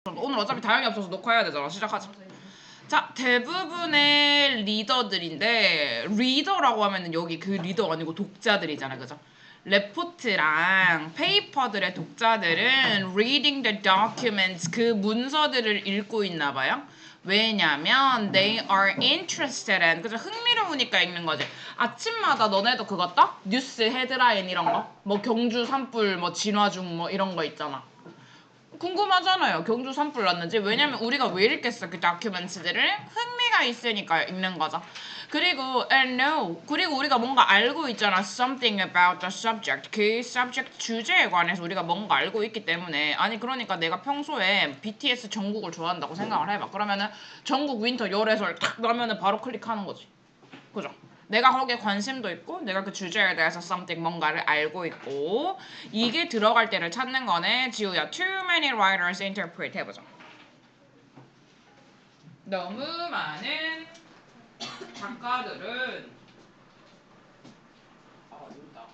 오늘 어차피 다영이 없어서 녹화해야 되잖아. 시작하자. 자, 대부분의 리더들인데 리더라고 하면은 여기 그 리더가 아니고 독자들이잖아, 그죠? 레포트랑 페이퍼들의 독자들은 reading the documents 그 문서들을 읽고 있나 봐요. 왜냐면 they are interested in 그죠? 흥미로우니까 읽는 거지. 아침마다 너네도 그거 떠? 뉴스 헤드라인 이런 거? 뭐 경주 산불 뭐 진화중 뭐 이런 거 있잖아. 궁금하잖아요. 경주 산불 났는지. 왜냐면 우리가 왜 읽겠어 그 다큐멘트들을 흥미가 있으니까 읽는 거죠. 그리고 and no 그리고 우리가 뭔가 알고 있잖아. something about the subject 그 subject 주제에 관해서 우리가 뭔가 알고 있기 때문에 아니 그러니까 내가 평소에 BTS 정국을 좋아한다고 생각을 해봐. 그러면은 정국 윈터 열애설 탁 나면은 바로 클릭하는 거지. 그죠? 내가 거기에 관심도 있고 내가 그 주제에 대해서 something 뭔가를 알고 있고 이게 들어갈 때를 찾는 거네. 지우야 too many writers interpret 해보자. 너무 많은 작가들은 여기다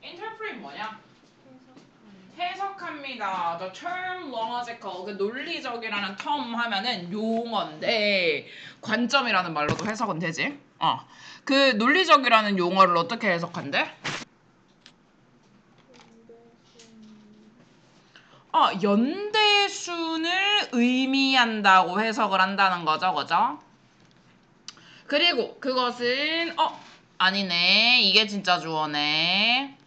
interpret 뭐냐? 해석합니다. The term logical 그 논리적이라는 term 하면은 용어인데 관점이라는 말로도 해석은 되지. 그 논리적이라는 용어를 어떻게 해석한대? 연대순을 의미한다고 해석을 한다는 거죠, 그죠? 그리고 그것은 아니네. 이게 진짜 주어네.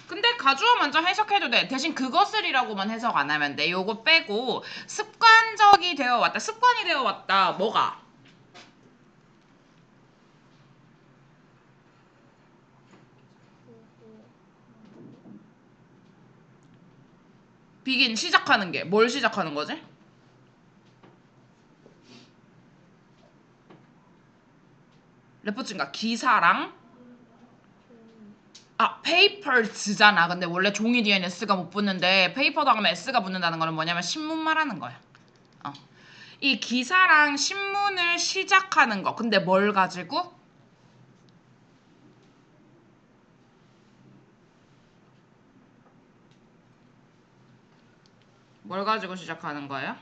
근데 가주어 먼저 해석해도 돼. 대신 그것을이라고만 해석 안 하면 돼. 요거 빼고 습관적이 되어 왔다. 습관이 되어 왔다. 뭐가? begin 시작하는 게 뭘 시작하는 거지? 레포츠인가 기사랑 papers잖아. 근데 원래 종이 뒤에는 s가 못 붙는데 paper 다음에 s가 붙는다는 거는 뭐냐면 신문 말하는 거야. 이 기사랑 신문을 시작하는 거. 근데 뭘 가지고? 뭘 가지고 시작하는 거예요?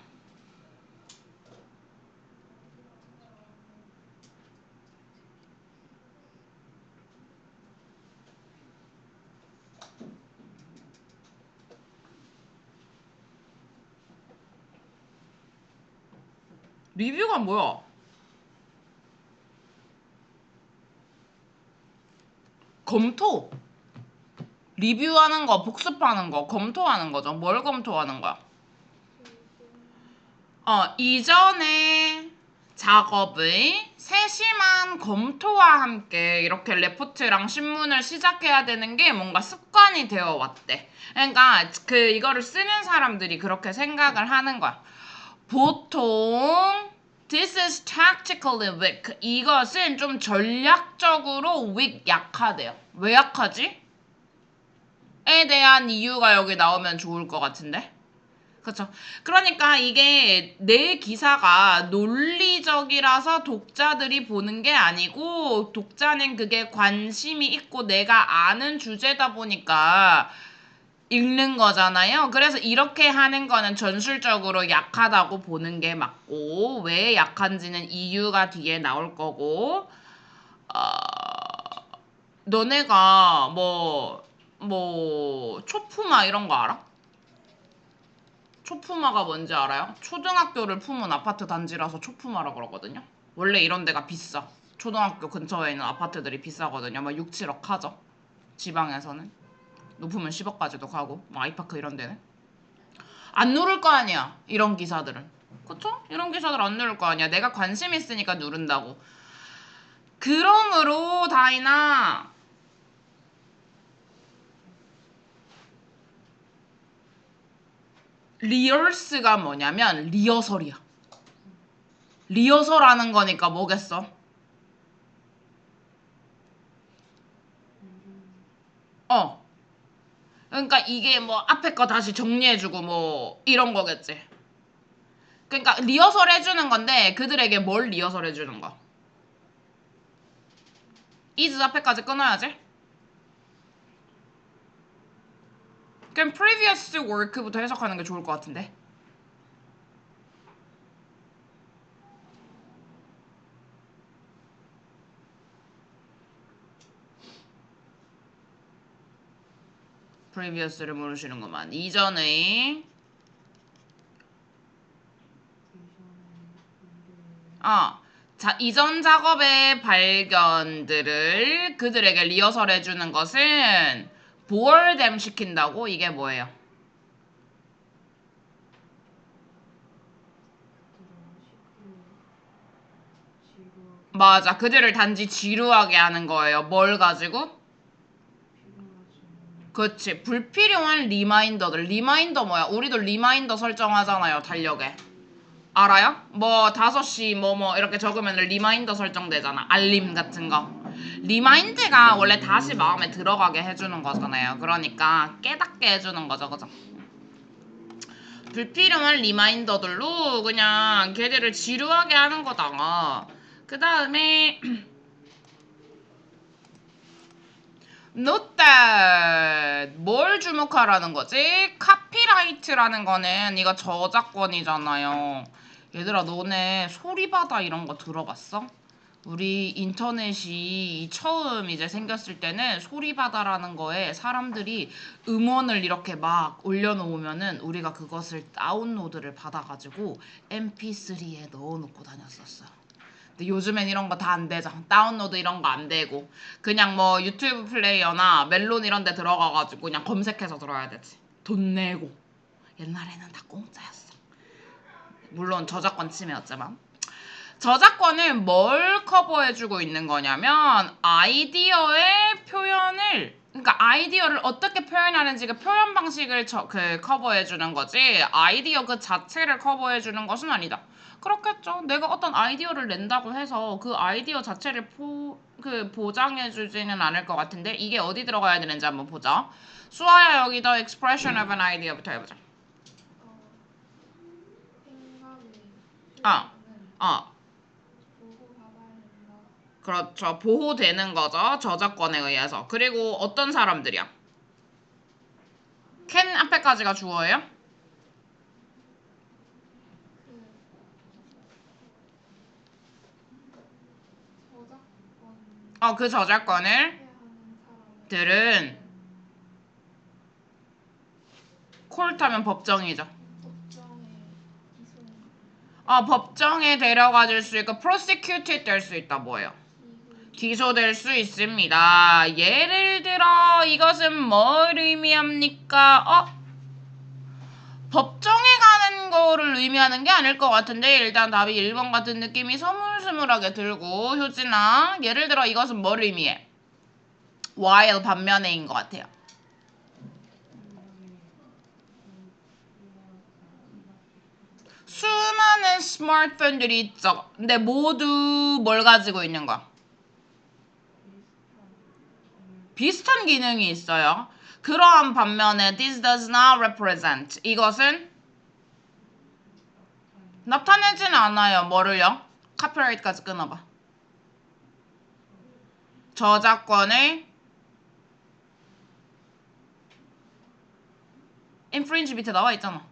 리뷰가 뭐야? 검토. 리뷰하는 거, 복습하는 거, 검토하는 거죠. 뭘 검토하는 거야? 이전에 작업의 세심한 검토와 함께 이렇게 레포트랑 신문을 시작해야 되는 게 뭔가 습관이 되어 왔대. 그러니까 이거를 쓰는 사람들이 그렇게 생각을 하는 거야. 보통 this is tactically weak. 이것은 좀 전략적으로 weak 약하대요. 왜 약하지? 에 대한 이유가 여기 나오면 좋을 것 같은데. 그렇죠. 그러니까 이게 내 기사가 논리적이라서 독자들이 보는 게 아니고 독자는 그게 관심이 있고 내가 아는 주제다 보니까 읽는 거잖아요. 그래서 이렇게 하는 거는 전술적으로 약하다고 보는 게 맞고 왜 약한지는 이유가 뒤에 나올 거고 너네가 초품화 이런 거 알아? 초품화가 뭔지 알아요? 초등학교를 품은 아파트 단지라서 초품화라고 그러거든요. 원래 이런 데가 비싸. 초등학교 근처에 있는 아파트들이 비싸거든요. 막 6, 7억 하죠. 지방에서는. 높으면 10억까지도 가고. 뭐 아이파크 이런 데는. 안 누를 거 아니야. 이런 기사들은. 그쵸? 이런 기사들 안 누를 거 아니야. 내가 관심 있으니까 누른다고. 그러므로 다이나 리얼스가 뭐냐면 리허설이야. 리허설하는 거니까 뭐겠어? 그러니까 이게 뭐 앞에 거 다시 정리해주고 뭐 이런 거겠지. 그러니까 리허설 해주는 건데 그들에게 뭘 리허설 해주는 거? is 앞에까지 끊어야지. 그럼 previous work부터 해석하는 게 좋을 것 같은데. previous를 모르시는구만. 이전의 자, 이전 작업의 발견들을 그들에게 리허설 해주는 것은 보얼댐 시킨다고? 이게 뭐예요? 맞아. 그들을 단지 지루하게 하는 거예요. 뭘 가지고? 그치. 불필요한 리마인더들. 리마인더 뭐야? 우리도 리마인더 설정하잖아요. 달력에. 알아요? 뭐 5시 뭐 이렇게 적으면 리마인더 설정되잖아. 알림 같은 거. 리마인드가 원래 다시 마음에 들어가게 해주는 거잖아요. 그러니까 깨닫게 해주는 거죠. 그죠? 불필요한 리마인더들로 그냥 걔들을 지루하게 하는 거다가 그 다음에 Note that 뭘 주목하라는 거지? 카피라이트라는 거는 이거 저작권이잖아요. 얘들아 너네 소리바다 이런 거 들어봤어? 우리 인터넷이 처음 이제 생겼을 때는 소리바다라는 거에 사람들이 음원을 이렇게 막 올려놓으면은 우리가 그것을 다운로드를 받아가지고 mp3에 넣어놓고 다녔었어. 근데 요즘엔 이런 거 다 안 되죠. 다운로드 이런 거 안 되고 그냥 뭐 유튜브 플레이어나 멜론 이런 데 들어가가지고 그냥 검색해서 들어야 되지. 돈 내고. 옛날에는 다 공짜였어. 물론 저작권 침해였지만. 저작권은 뭘 커버해주고 있는 거냐면 아이디어의 표현을 그러니까 아이디어를 어떻게 표현하는지 그 표현 방식을 커버해주는 거지 아이디어 그 자체를 커버해주는 것은 아니다. 그렇겠죠. 내가 어떤 아이디어를 낸다고 해서 그 아이디어 자체를 보장해주지는 않을 것 같은데 이게 어디 들어가야 되는지 한번 보자. 수아야 여기다 expression of an idea부터 해보자. 아, 아. 그렇죠. 보호되는 거죠. 저작권에 의해서. 그리고 어떤 사람들이야? 캔 앞에까지가 주어예요? 그 저작권을 들은 콜 타면 법정이죠. 법정에 데려가 줄 수 있고 prosecuted 될 수 있다. 뭐예요? 기소될 수 있습니다. 예를 들어 이것은 뭘 의미합니까? 법정에 가는 거를 의미하는 게 아닐 것 같은데 일단 답이 1번 같은 느낌이 서물스물하게 들고 효진아 예를 들어 이것은 뭘 의미해? while 반면에인 것 같아요. 수많은 스마트폰들이 있죠. 근데 모두 뭘 가지고 있는 거야? 비슷한 기능이 있어요. 그러한 반면에 this does not represent 이것은 나타내지는 않아요. 뭐를요? 카피라이트까지 끊어봐. 저작권의 infringe 밑에 나와 있잖아.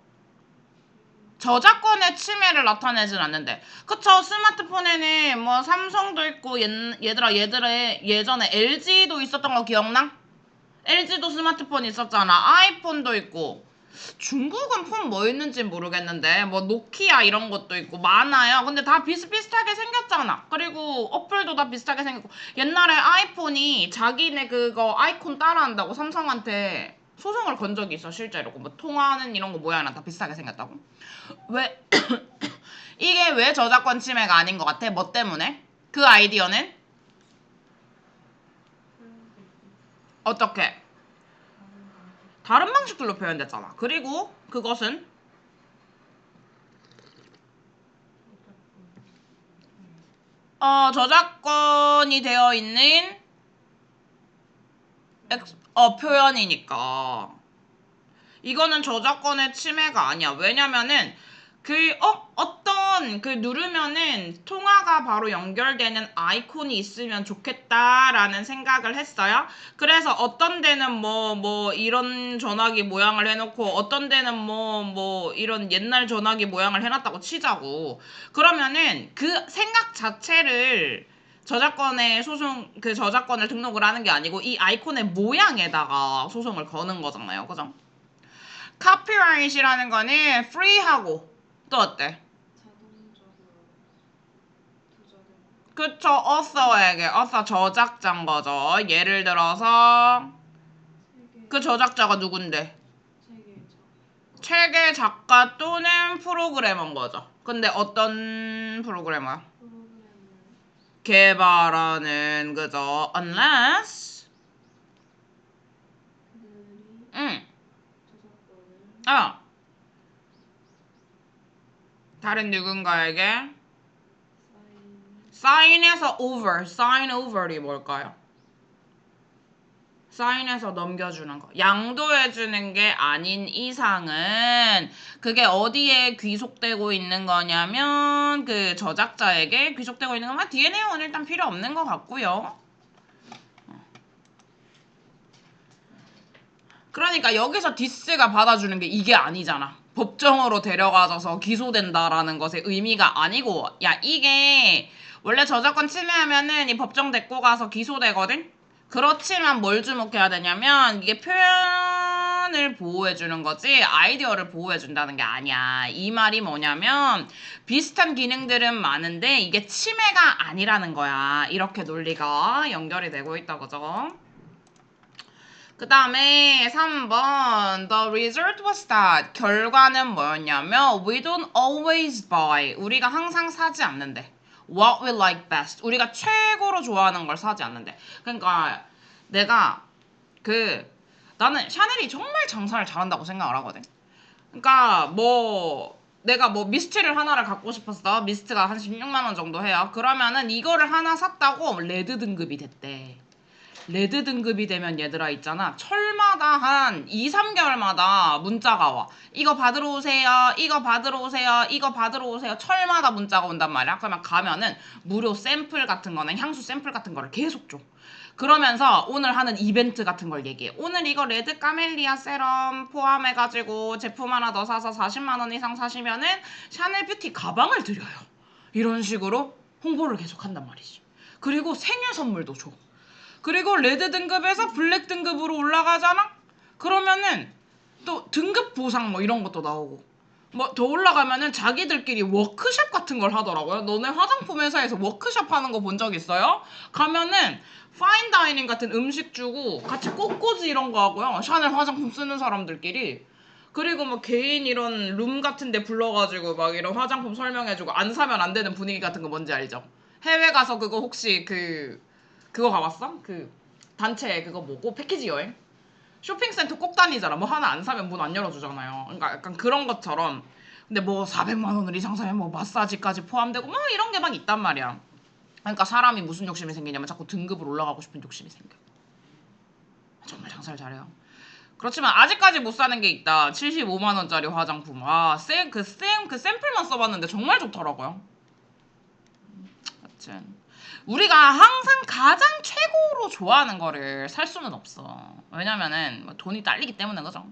저작권의 침해를 나타내진 않는데 그쵸. 스마트폰에는 뭐 삼성도 있고 얘들아 예전에 LG도 있었던 거 기억나? LG도 스마트폰 있었잖아. 아이폰도 있고 중국은 폰 뭐 있는지 모르겠는데 뭐 노키아 이런 것도 있고 많아요. 근데 다 비슷비슷하게 생겼잖아. 그리고 어플도 다 비슷하게 생겼고 옛날에 아이폰이 자기네 그거 아이콘 따라한다고 삼성한테 소송을 건 적이 있어. 실제로 뭐 통화하는 이런 거 모양이랑 다 비슷하게 생겼다고. 왜 이게 왜 저작권 침해가 아닌 것 같아? 뭐 때문에? 그 아이디어는 어떻게? 다른 방식들로 표현됐잖아. 그리고 그것은 저작권이 되어 있는 표현이니까 이거는 저작권의 침해가 아니야. 왜냐면은 어떤 한번 그 누르면은 통화가 바로 연결되는 아이콘이 있으면 좋겠다라는 생각을 했어요. 그래서 어떤 데는 뭐 이런 전화기 모양을 해놓고 어떤 데는 뭐 이런 옛날 전화기 모양을 해놨다고 치자고. 그러면은 그 생각 자체를 저작권에 그 저작권을 등록을 하는 게 아니고 이 아이콘의 모양에다가 소송을 거는 거잖아요. 그죠? 카피라이트라는 거는 free하고 또 어때? 그쵸, author 저작자인 거죠. 예를 들어서 그 저작자가 누군데? 책의 작가 또는 프로그래머인 거죠. 근데 어떤 프로그래머야? 개발하는 그죠. unless 응. 다른 누군가에게 sign에서 over, sign over이 뭘까요? 사인해서 넘겨주는 거. 양도해주는 게 아닌 이상은 그게 어디에 귀속되고 있는 거냐면 그 저작자에게 귀속되고 있는 거면 뒤에 내용은 일단 필요 없는 것 같고요. 그러니까 여기서 디스가 받아주는 게 이게 아니잖아. 법정으로 데려가져서 기소된다라는 것의 의미가 아니고 야 이게 원래 저작권 침해하면은 이 법정 데리고 가서 기소되거든? 그렇지만 뭘 주목해야 되냐면 이게 표현을 보호해주는 거지 아이디어를 보호해준다는 게 아니야. 이 말이 뭐냐면 비슷한 기능들은 많은데 이게 침해가 아니라는 거야. 이렇게 논리가 연결이 되고 있다 그죠? 그 다음에 3번 The result was that 결과는 뭐였냐면 We don't always buy 우리가 항상 사지 않는데 What we like best 우리가 최고로 좋아하는 걸 사지 않는데 그러니까 내가 나는 샤넬이 정말 장사를 잘한다고 생각을 하거든. 그러니까 내가 미스트를 하나를 갖고 싶었어. 미스트가 한 16만 원 정도 해요. 그러면은 이거를 하나 샀다고 레드 등급이 됐대. 레드 등급이 되면 얘들아 있잖아. 철마다 한 2, 3개월마다 문자가 와. 이거 받으러 오세요. 이거 받으러 오세요. 이거 받으러 오세요. 철마다 문자가 온단 말이야. 그러면 가면은 무료 샘플 같은 거는 향수 샘플 같은 거를 계속 줘. 그러면서 오늘 하는 이벤트 같은 걸 얘기해. 오늘 이거 레드 까멜리아 세럼 포함해가지고 제품 하나 더 사서 40만 원 이상 사시면은 샤넬 뷰티 가방을 드려요. 이런 식으로 홍보를 계속 한단 말이지. 그리고 생일 선물도 줘. 그리고 레드 등급에서 블랙 등급으로 올라가잖아? 그러면은 또 등급 보상 뭐 이런 것도 나오고 뭐 더 올라가면은 자기들끼리 워크숍 같은 걸 하더라고요. 너네 화장품 회사에서 워크숍 하는 거 본 적 있어요? 가면은 파인다이닝 같은 음식 주고 같이 꽃꽂이 이런 거 하고요. 샤넬 화장품 쓰는 사람들끼리 그리고 뭐 개인 이런 룸 같은 데 불러가지고 막 이런 화장품 설명해주고 안 사면 안 되는 분위기 같은 거 뭔지 알죠? 해외 가서 그거 혹시 그거 가봤어? 그 단체 그거 뭐고 패키지 여행? 쇼핑센터 꼭 다니잖아. 뭐 하나 안 사면 문 안 열어주잖아요. 그러니까 약간 그런 것처럼. 근데 뭐 400만 원을 이상 사면 뭐 마사지까지 포함되고 뭐 이런 게 막 있단 말이야. 그러니까 사람이 무슨 욕심이 생기냐면 자꾸 등급을 올라가고 싶은 욕심이 생겨. 정말 장사를 잘해요. 그렇지만 아직까지 못 사는 게 있다. 75만 원짜리 화장품. 그 샘플만 써봤는데 정말 좋더라고요. 하여튼 우리가 항상 가장 최고로 좋아하는 거를 살 수는 없어. 왜냐면은 뭐 돈이 딸리기 때문에 그죠?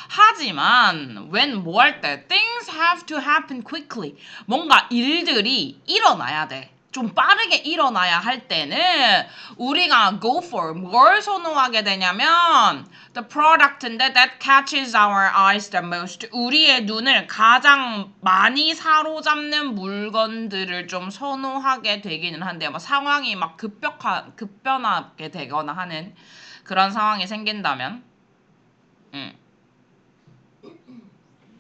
하지만 when 뭐 할 때 things have to happen quickly 뭔가 일들이 일어나야 돼. 좀 빠르게 일어나야 할 때는 우리가 go for 뭘 선호하게 되냐면 the product인데 that catches our eyes the most 우리의 눈을 가장 많이 사로잡는 물건들을 좀 선호하게 되기는 한데요. 뭐 상황이 막 급변하게 되거나 하는 그런 상황이 생긴다면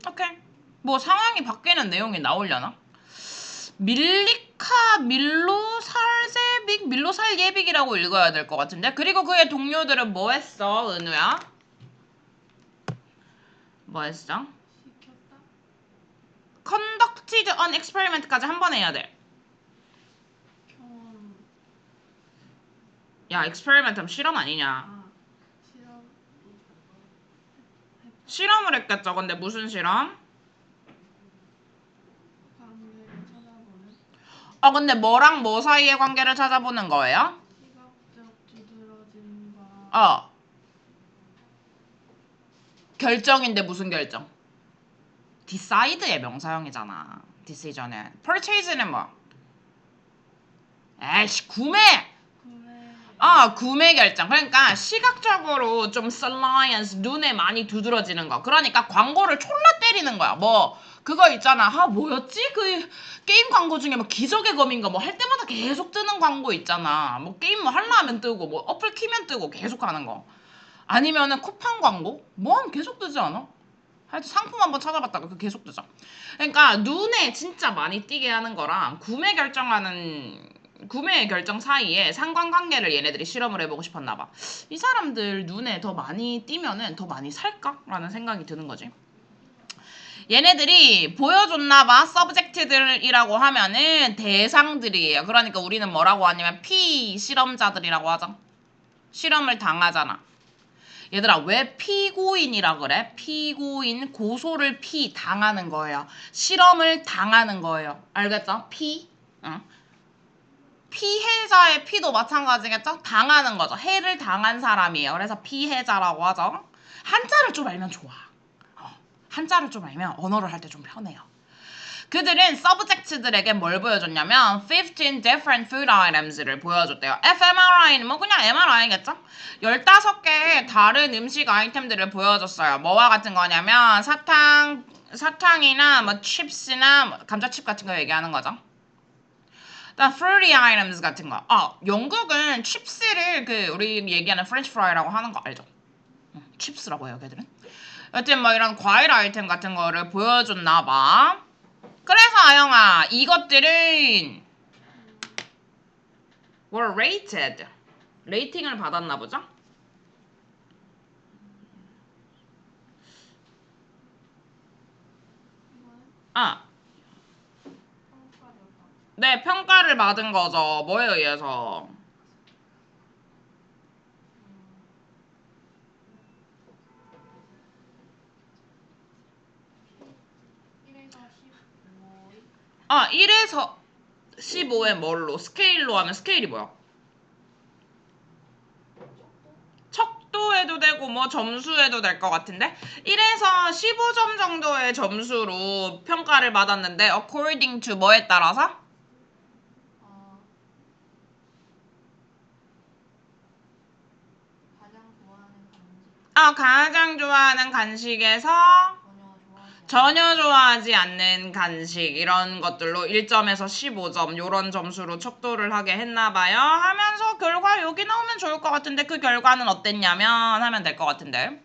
오케이. 뭐 상황이 바뀌는 내용이 나오려나? 밀로살예빅이라고 읽어야 될 것 같은데. 그리고 그의 동료들은 뭐 했어, 은우야? 뭐 했어? conducted an experiment까지 한 번 해야 돼. 야, experiment 하면 실험 아니냐? 실험을 했겠죠. 근데 무슨 실험? 근데 뭐랑 뭐 사이의 관계를 찾아보는 거예요? 시각적 두드러짐과 결정인데 무슨 결정? decide의 명사형이잖아. decision은. purchase는 뭐? 에이씨, 구매! 구매 결정. 그러니까 시각적으로 좀 salience, 눈에 많이 두드러지는 거. 그러니까 광고를 졸라 때리는 거야. 뭐 그거 있잖아. 뭐였지? 그 게임 광고 중에 뭐 기적의 검인가 뭐 할 때마다 계속 뜨는 광고 있잖아. 뭐 게임 뭐 할라 하면 뜨고 뭐 어플 키면 뜨고 계속 하는 거. 아니면은 쿠팡 광고? 뭐 하면 계속 뜨지 않아? 하여튼 상품 한번 찾아봤다가 그 계속 뜨죠. 그러니까 눈에 진짜 많이 띄게 하는 거랑 구매 결정 사이에 상관관계를 얘네들이 실험을 해보고 싶었나 봐. 이 사람들 눈에 더 많이 띄면은 더 많이 살까? 라는 생각이 드는 거지. 얘네들이 보여줬나 봐. 서브젝트들이라고 하면은 대상들이에요. 그러니까 우리는 뭐라고 하냐면 피실험자들이라고 하죠. 실험을 당하잖아. 얘들아, 왜 피고인이라 그래? 피고인, 고소를 당하는 거예요. 실험을 당하는 거예요. 알겠죠? 응. 피해자의 피도 마찬가지겠죠? 당하는 거죠. 해를 당한 사람이에요. 그래서 피해자라고 하죠. 한자를 좀 알면 좋아. 한자를 좀 알면 언어를 할 때 좀 편해요. 그들은 서브젝트들에게 뭘 보여줬냐면 15 different food items를 보여줬대요. fMRI는 뭐 그냥 MRI겠죠? 15개의 다른 음식 아이템들을 보여줬어요. 뭐와 같은 거냐면 사탕이나 뭐 칩스나 뭐 감자칩 같은 거 얘기하는 거죠. 그다음 fruity items 같은 거. 영국은 칩스를 우리 얘기하는 프렌치 프라이라고 하는 거 알죠? 칩스라고 해요, 걔들은. 여튼 뭐 이런 과일 아이템 같은 거를 보여줬나 봐. 그래서 아영아, 이것들은 were rated. 레이팅을 받았나 보죠? 네, 평가를 받은 거죠. 뭐에 의해서? 아, 1에서 15에 뭘로? 스케일로 하면 스케일이 뭐야? 척도해도 되고 뭐 점수해도 될 것 같은데 1에서 15점 정도의 점수로 평가를 받았는데 according to 뭐에 따라서? 가장 좋아하는 간식에서 전혀 좋아하지 않는 간식 이런 것들로 1점에서 15점 이런 점수로 척도를 하게 했나봐요. 하면서 결과 여기 나오면 좋을 것 같은데 그 결과는 어땠냐면 하면 될 것 같은데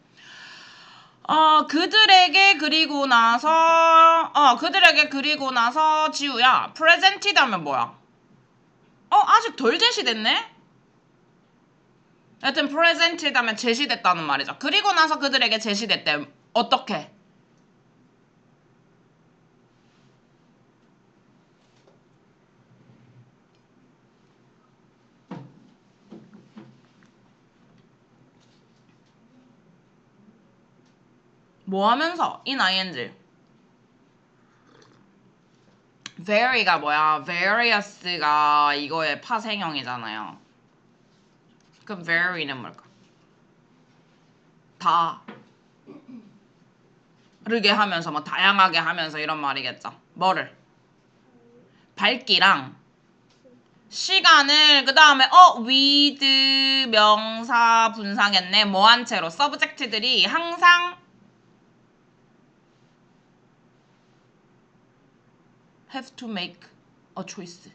그들에게 그리고 나서 지우야 presented 하면 뭐야? 아직 덜 제시됐네? 하여튼 presented 하면 제시됐다는 말이죠. 그리고 나서 그들에게 제시됐대. 어떻게? 뭐 하면서? ing. very가 뭐야? various가 이거의 파생형이잖아요. 그럼 vary는 뭘까? 다르게 하면서 뭐 다양하게 하면서 이런 말이겠죠. 뭐를? 밝기랑 시간을 그 다음에 with 명사 분사겠네. 뭐한 채로 서브젝트들이 항상 have to make a choice.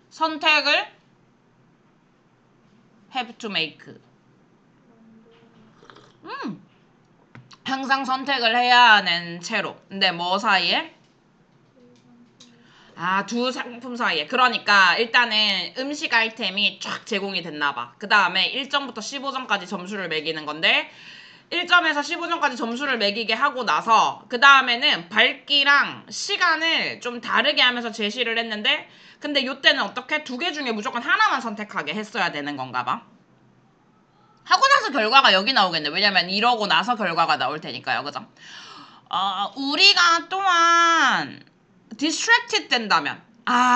선택을 have to make. 항상 선택을 해야 하는 채로. 근데 뭐 사이에? 두 상품 사이에. 그러니까 일단은 음식 아이템이 쫙 제공이 됐나봐. 그 다음에 1점부터 15점까지 점수를 매기는 건데 1점에서 15점까지 점수를 매기게 하고 나서 그 다음에는 밝기랑 시간을 좀 다르게 하면서 제시를 했는데 근데 요때는 어떻게? 2개 중에 무조건 하나만 선택하게 했어야 되는 건가 봐. 하고 나서 결과가 여기 나오겠네. 왜냐면 이러고 나서 결과가 나올 테니까요. 그죠? 우리가 또한 distracted 된다면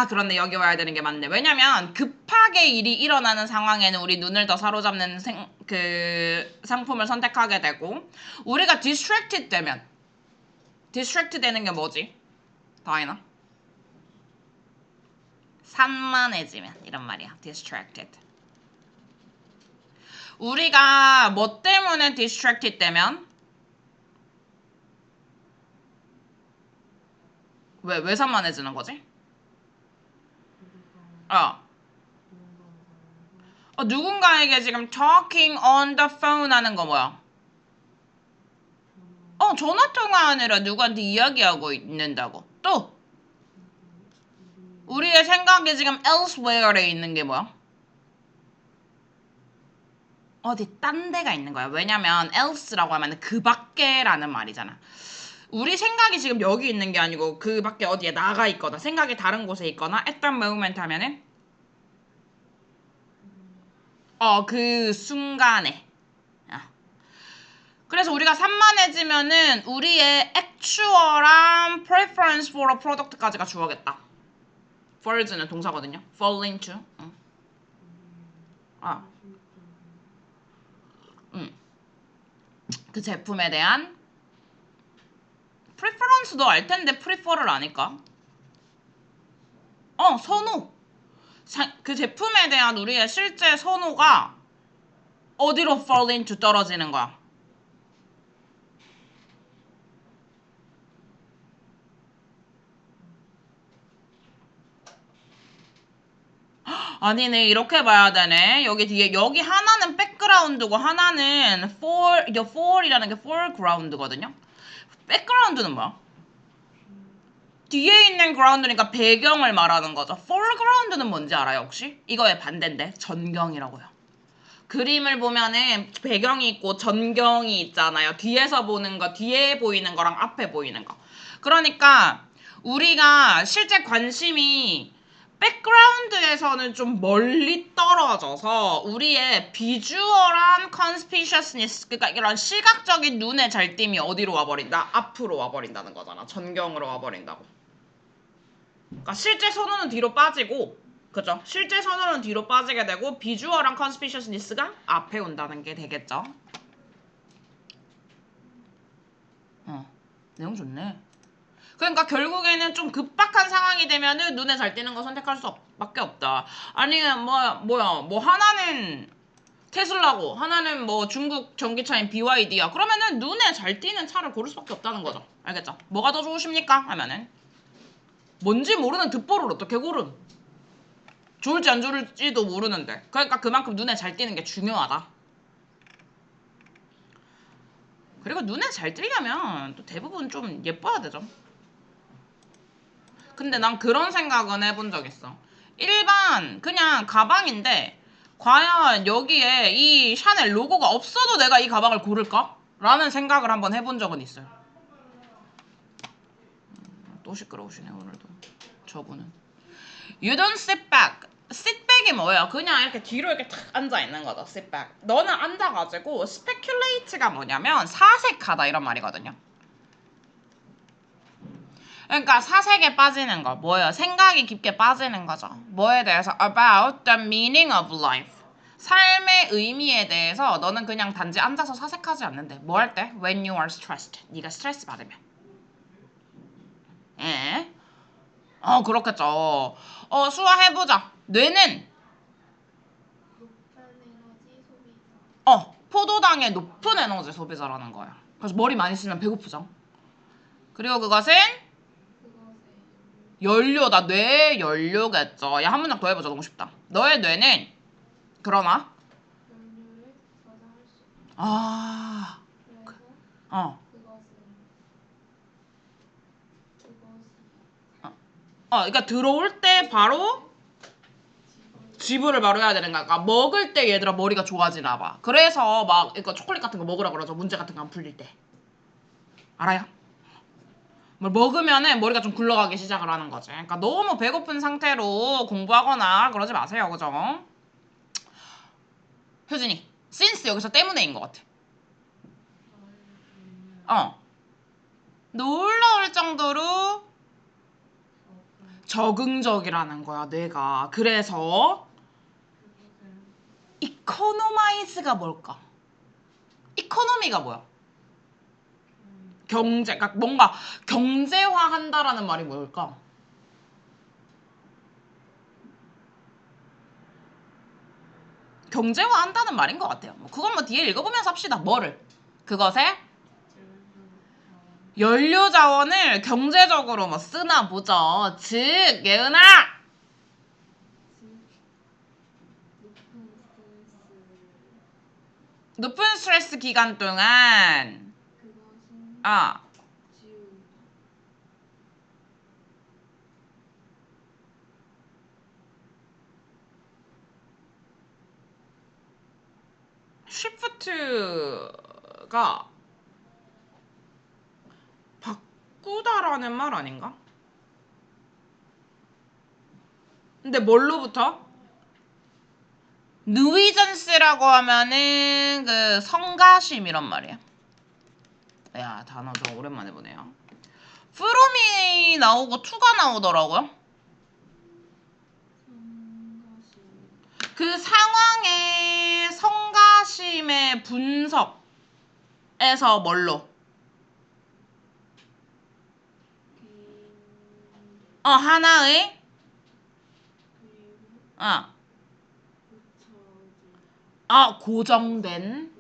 그런데 여기 와야 되는 게 맞네. 왜냐면 급하게 일이 일어나는 상황에는 우리 눈을 더 사로잡는 그 상품을 선택하게 되고 우리가 distracted 되면 distracted 되는 게 뭐지? 다이나? 산만해지면 이런 말이야. distracted. 우리가 뭐 때문에 distracted 되면 왜 산만해지는 거지? 누군가에게 지금 talking on the phone 하는 거 뭐야? 전화 통화 아니라 누구한테 이야기하고 있는다고. 또 우리의 생각이 지금 elsewhere에 있는 게 뭐야? 어디 딴 데가 있는 거야. 왜냐면 else라고 하면 그 밖에라는 말이잖아. 우리 생각이 지금 여기 있는 게 아니고 그 밖에 어디에 나가 있거나 생각이 다른 곳에 있거나 at that moment 하면은 그 순간에. 그래서 우리가 산만해지면은 우리의 actual한 preference for a product까지가 주어겠다. falls는 동사거든요. fall into. 그 제품에 대한 preference도 알 텐데 prefer를 아니까. 선호. 그 제품에 대한 우리의 실제 선호가 어디로 fall into 떨어지는 거야? 아니네, 이렇게 봐야 되네. 여기 뒤에 여기 하나는 백그라운드고 하나는 for이라는 게 foreground거든요. 백그라운드는 뭐야? 뒤에 있는 그라운드니까 배경을 말하는 거죠. foreground는 뭔지 알아요, 혹시? 이거의 반대인데 전경이라고요. 그림을 보면은 배경이 있고 전경이 있잖아요. 뒤에서 보는 거, 뒤에 보이는 거랑 앞에 보이는 거. 그러니까 우리가 실제 관심이 백그라운드에서는 좀 멀리 떨어져서 우리의 비주얼한 conspicuousness, 그러니까 이런 시각적인 눈에 잘 띄미 어디로 와버린다? 앞으로 와버린다는 거잖아. 전경으로 와버린다고. 그러니까 실제 선호는 뒤로 빠지고, 그죠? 실제 선호는 뒤로 빠지게 되고 비주얼한 conspicuousness가 앞에 온다는 게 되겠죠. 내용 좋네. 그러니까 결국에는 좀 급박한 상황이 되면은 눈에 잘 띄는 거 선택할 수밖에 없다. 아니면 뭐 하나는 테슬라고 하나는 뭐 중국 전기차인 BYD야. 그러면은 눈에 잘 띄는 차를 고를 수밖에 없다는 거죠. 알겠죠? 뭐가 더 좋으십니까? 하면은 뭔지 모르는 듣보를 어떻게 고름? 좋을지 안 좋을지도 모르는데. 그러니까 그만큼 눈에 잘 띄는 게 중요하다. 그리고 눈에 잘 띄려면 또 대부분 좀 예뻐야 되죠. 근데 난 그런 생각은 해본 적 있어. 일반 그냥 가방인데 과연 여기에 이 샤넬 로고가 없어도 내가 이 가방을 고를까? 라는 생각을 한번 해본 적은 있어요. 또 시끄러우시네 오늘도. 저분은. You don't sit back. sit back이 뭐예요? 그냥 이렇게 뒤로 이렇게 탁 앉아있는 거죠. sit back. 너는 앉아가지고 speculate가 뭐냐면 사색하다 이런 말이거든요. 그러니까 사색에 빠지는 거 뭐예요? 생각이 깊게 빠지는 거죠. 뭐에 대해서? About the meaning of life. 삶의 의미에 대해서 너는 그냥 단지 앉아서 사색하지 않는데. 뭐 할 때? When you are stressed. 네가 스트레스 받으면. 예? 그렇겠죠. 수화해보자. 뇌는 높은 에너지 소비자. 포도당의 높은 에너지 소비자라는 거야. 그래서 머리 많이 쓰면 배고프죠. 그리고 그것은 연료다. 뇌 연료겠죠. 야, 한 문장 더 해보자. 너무 쉽다. 너의 뇌는 그러나 연료를 저장할 수 있다. 그래서 그러니까 들어올 때 바로 지불을 바로 해야 되는 거야. 그러니까 먹을 때 얘들아 머리가 좋아지나 봐. 그래서 막 이거 초콜릿 같은 거 먹으라 그러죠. 문제 같은 거 안 풀릴 때. 알아요? 뭘 먹으면은 머리가 좀 굴러가기 시작을 하는 거지. 그러니까 너무 배고픈 상태로 공부하거나 그러지 마세요. 그죠? 효진이, since 여기서 때문에인 것 같아. 놀라울 정도로 적응적이라는 거야, 뇌가. 그래서 이코노마이즈가 뭘까? 이코노미가 뭐야? 경제, 그러니까 뭔가 경제화한다라는 말이 뭘까? 경제화한다는 말인 것 같아요. 그건 뭐 뒤에 읽어보면서 합시다. 뭐를? 그것에 연료 자원을 경제적으로 뭐 쓰나 보죠. 즉, 예은아! 높은 스트레스 기간 동안 쉬프트가 바꾸다라는 말 아닌가? 근데 뭘로부터? 누이전스라고 하면은 그 성가심이란 말이야. 야, 단어 좀 오랜만에 보네요. 프롬이 나오고 투가 나오더라고요. 그 상황의 성가심의 분석에서 뭘로? 하나의 고정된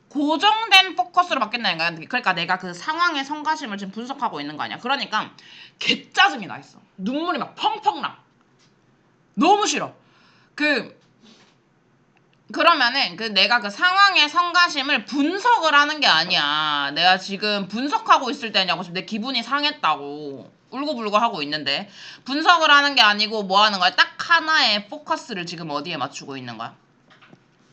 고정된 포커스로 바뀐다는 거야. 그러니까 내가 그 상황의 성가심을 지금 분석하고 있는 거 아니야. 그러니까 개짜증이 나 있어. 눈물이 막 펑펑 나. 너무 싫어. 그러면은 내가 그 상황의 성가심을 분석을 하는 게 아니야. 내가 지금 분석하고 있을 때냐고 지금 내 기분이 상했다고 울고불고 하고 있는데 분석을 하는 게 아니고 뭐 하는 거야? 딱 하나의 포커스를 지금 어디에 맞추고 있는 거야?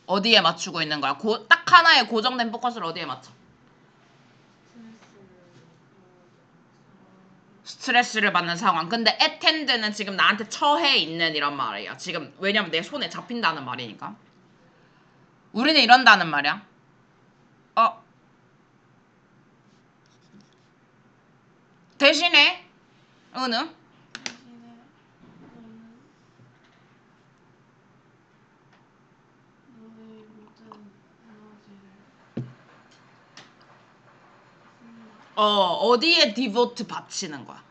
어디에 맞추고 있는 거야? 딱 하나의 고정된 포커스를 어디에 맞춰? 스트레스를 받는 상황. 근데 attend는 지금 나한테 처해 있는 이란 말이야. 지금 왜냐면 내 손에 잡힌다는 말이니까. 우리는 이런다는 말이야. 대신에 은은 어디에 devote 바치는 거야?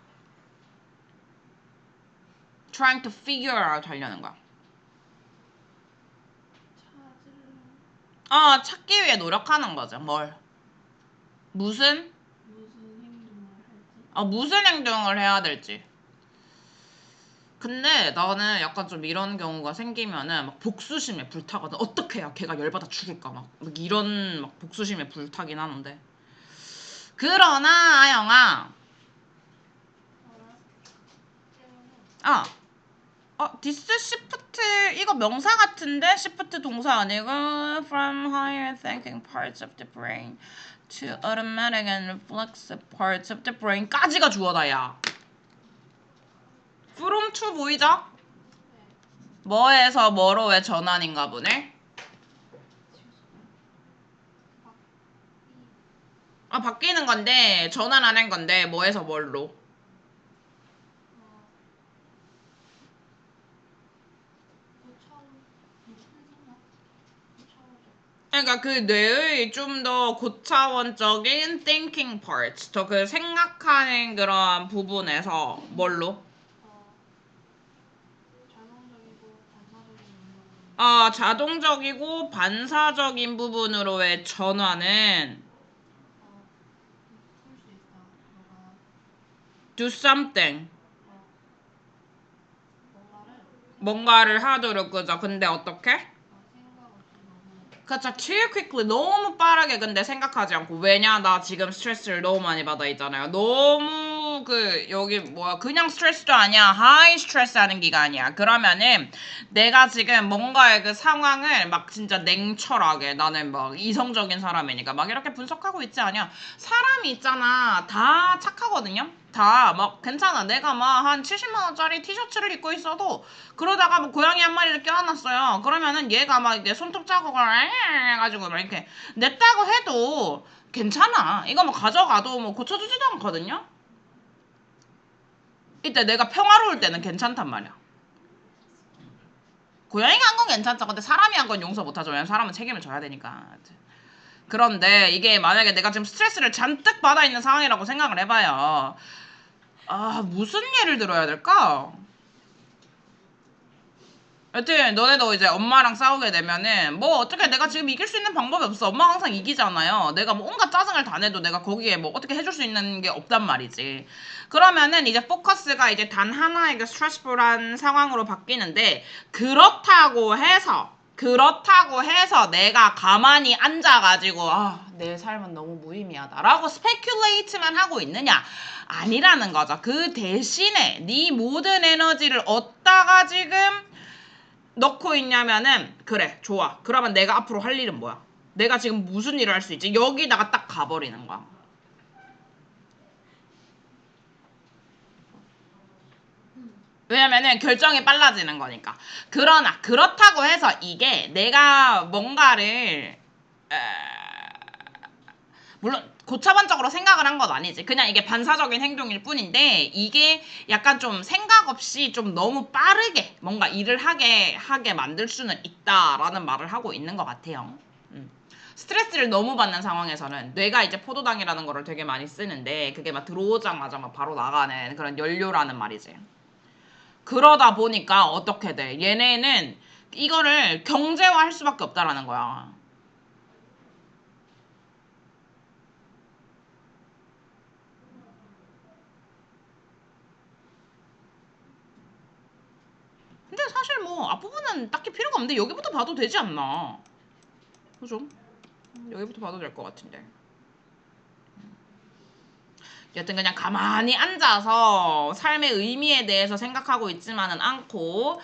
trying to figure out 하려는 거야. 찾기 위해 노력하는 거죠. 뭘? 무슨 행동을 해야 될지. 근데 나는 약간 좀 이런 경우가 생기면은 막 복수심에 불타거든. 어떻게 해야 걔가 열받아 죽을까 막 이런 막 복수심에 불타긴 하는데. 그러나 아영아, this shift 이거 명사 같은데 shift 동사 아니고 from higher thinking parts of the brain to automatic and reflexive parts of the brain까지가 주어다 야. from to 보이죠? 뭐에서 뭐로의 전환인가 보네. 바뀌는 건데 전환하는 건데 뭐에서 뭘로? 그러니까 그 뇌의 좀 더 고차원적인 thinking parts, 더 그 생각하는 그런 부분에서 뭘로? 자동적이고 반사적인 부분으로의 전환은 do something 뭔가를 하도록 그죠. 근데 어떻게? 그쵸. too quickly 너무 빠르게 근데 생각하지 않고 왜냐 나 지금 스트레스를 너무 많이 받아 있잖아요. 너무 아주 여기 뭐야 그냥 스트레스도 아니야 하이 스트레스 하는 기간이야. 그러면은 내가 지금 뭔가의 그 상황을 막 진짜 냉철하게 나는 막 이성적인 사람이니까 막 이렇게 분석하고 있지 않냐. 사람이 있잖아 다 착하거든요. 다 막 괜찮아. 내가 막 한 70만 원짜리 티셔츠를 입고 있어도 그러다가 뭐 고양이 한 마리를 껴안았어요. 그러면은 얘가 막 이게 손톱 자국을 해가지고 막 이렇게 냈다고 해도 괜찮아. 이거 뭐 가져가도 뭐 고쳐주지도 않거든요. 이때 내가 평화로울 때는 괜찮단 말이야. 고양이가 한 건 괜찮죠. 근데 사람이 한 건 용서 못하죠. 왜냐면 사람은 책임을 져야 되니까. 그런데 이게 만약에 내가 지금 스트레스를 잔뜩 받아 있는 상황이라고 생각을 해봐요. 아, 무슨 예를 들어야 될까? 여튼 너네도 이제 엄마랑 싸우게 되면은 뭐 어떻게 내가 지금 이길 수 있는 방법이 없어. 엄마가 항상 이기잖아요. 내가 뭐 온갖 짜증을 다 내도 내가 거기에 뭐 어떻게 해줄 수 있는 게 없단 말이지. 그러면은 이제 포커스가 이제 단 하나의 그 스트레스풀한 상황으로 바뀌는데 그렇다고 해서 내가 가만히 앉아가지고 내 삶은 너무 무의미하다라고 스페큘레이트만 하고 있느냐? 아니라는 거죠. 그 대신에 네 모든 에너지를 얻다가 지금 넣고 있냐면은 그래 좋아. 그러면 내가 앞으로 할 일은 뭐야? 내가 지금 무슨 일을 할 수 있지? 여기다가 딱 가버리는 거야. 왜냐면은 결정이 빨라지는 거니까. 그러나 그렇다고 해서 이게 내가 뭔가를 물론 고차원적으로 생각을 한 건 아니지. 그냥 이게 반사적인 행동일 뿐인데 이게 약간 좀 생각 없이 좀 너무 빠르게 뭔가 일을 하게 만들 수는 있다라는 말을 하고 있는 것 같아요. 스트레스를 너무 받는 상황에서는 뇌가 이제 포도당이라는 거를 되게 많이 쓰는데 그게 막 들어오자마자 막 바로 나가는 그런 연료라는 말이지. 그러다 보니까 어떻게 돼? 얘네는 이거를 경제화할 수밖에 없다라는 거야. 근데 사실 뭐 앞부분은 딱히 필요가 없는데 여기부터 봐도 되지 않나? 그죠? 여기부터 봐도 될 것 같은데. 여튼 그냥 가만히 앉아서 삶의 의미에 대해서 생각하고 있지만은 않고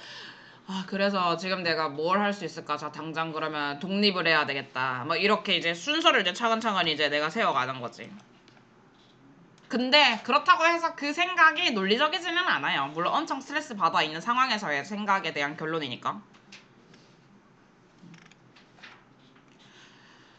그래서 지금 내가 뭘 할 수 있을까? 자, 당장 그러면 독립을 해야 되겠다. 뭐 이렇게 이제 순서를 이제 차근차근 이제 내가 세워가는 거지. 근데 그렇다고 해서 그 생각이 논리적이지는 않아요. 물론 엄청 스트레스 받아 있는 상황에서의 생각에 대한 결론이니까.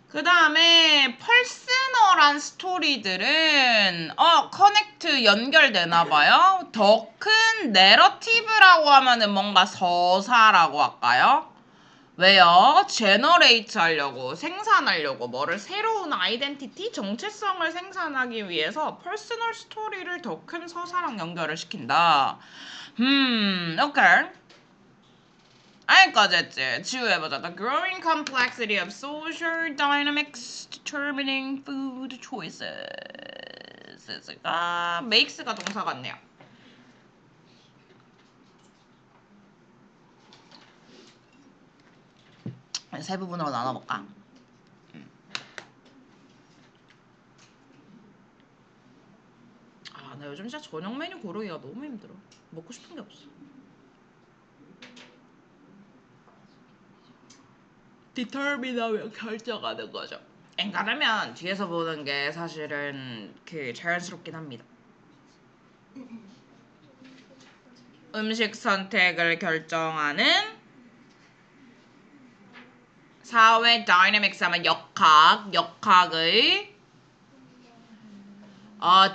그 다음에 퍼스널한 스토리들은 커넥트 연결되나봐요. 더 큰 내러티브라고 하면은 뭔가 서사라고 할까요? 왜요? 제너레이트 하려고 생산하려고 뭐를 새로운 아이덴티티 정체성을 생산하기 위해서 퍼스널 스토리를 더 큰 서사랑 연결을 시킨다. 오케이. 여기까지 지우해보자. The growing complexity of social dynamics determining food choices. makes가 동사 같네요. 세 부분으로 나눠볼까? 나 요즘 진짜 저녁 메뉴 고르기가 너무 힘들어. 먹고 싶은 게 없어. 디터미너면 결정하는 거죠. 엔간하면 뒤에서 보는 게 사실은 자연스럽긴 합니다. 음식 선택을 결정하는 사회 다이내믹스 하면 역학의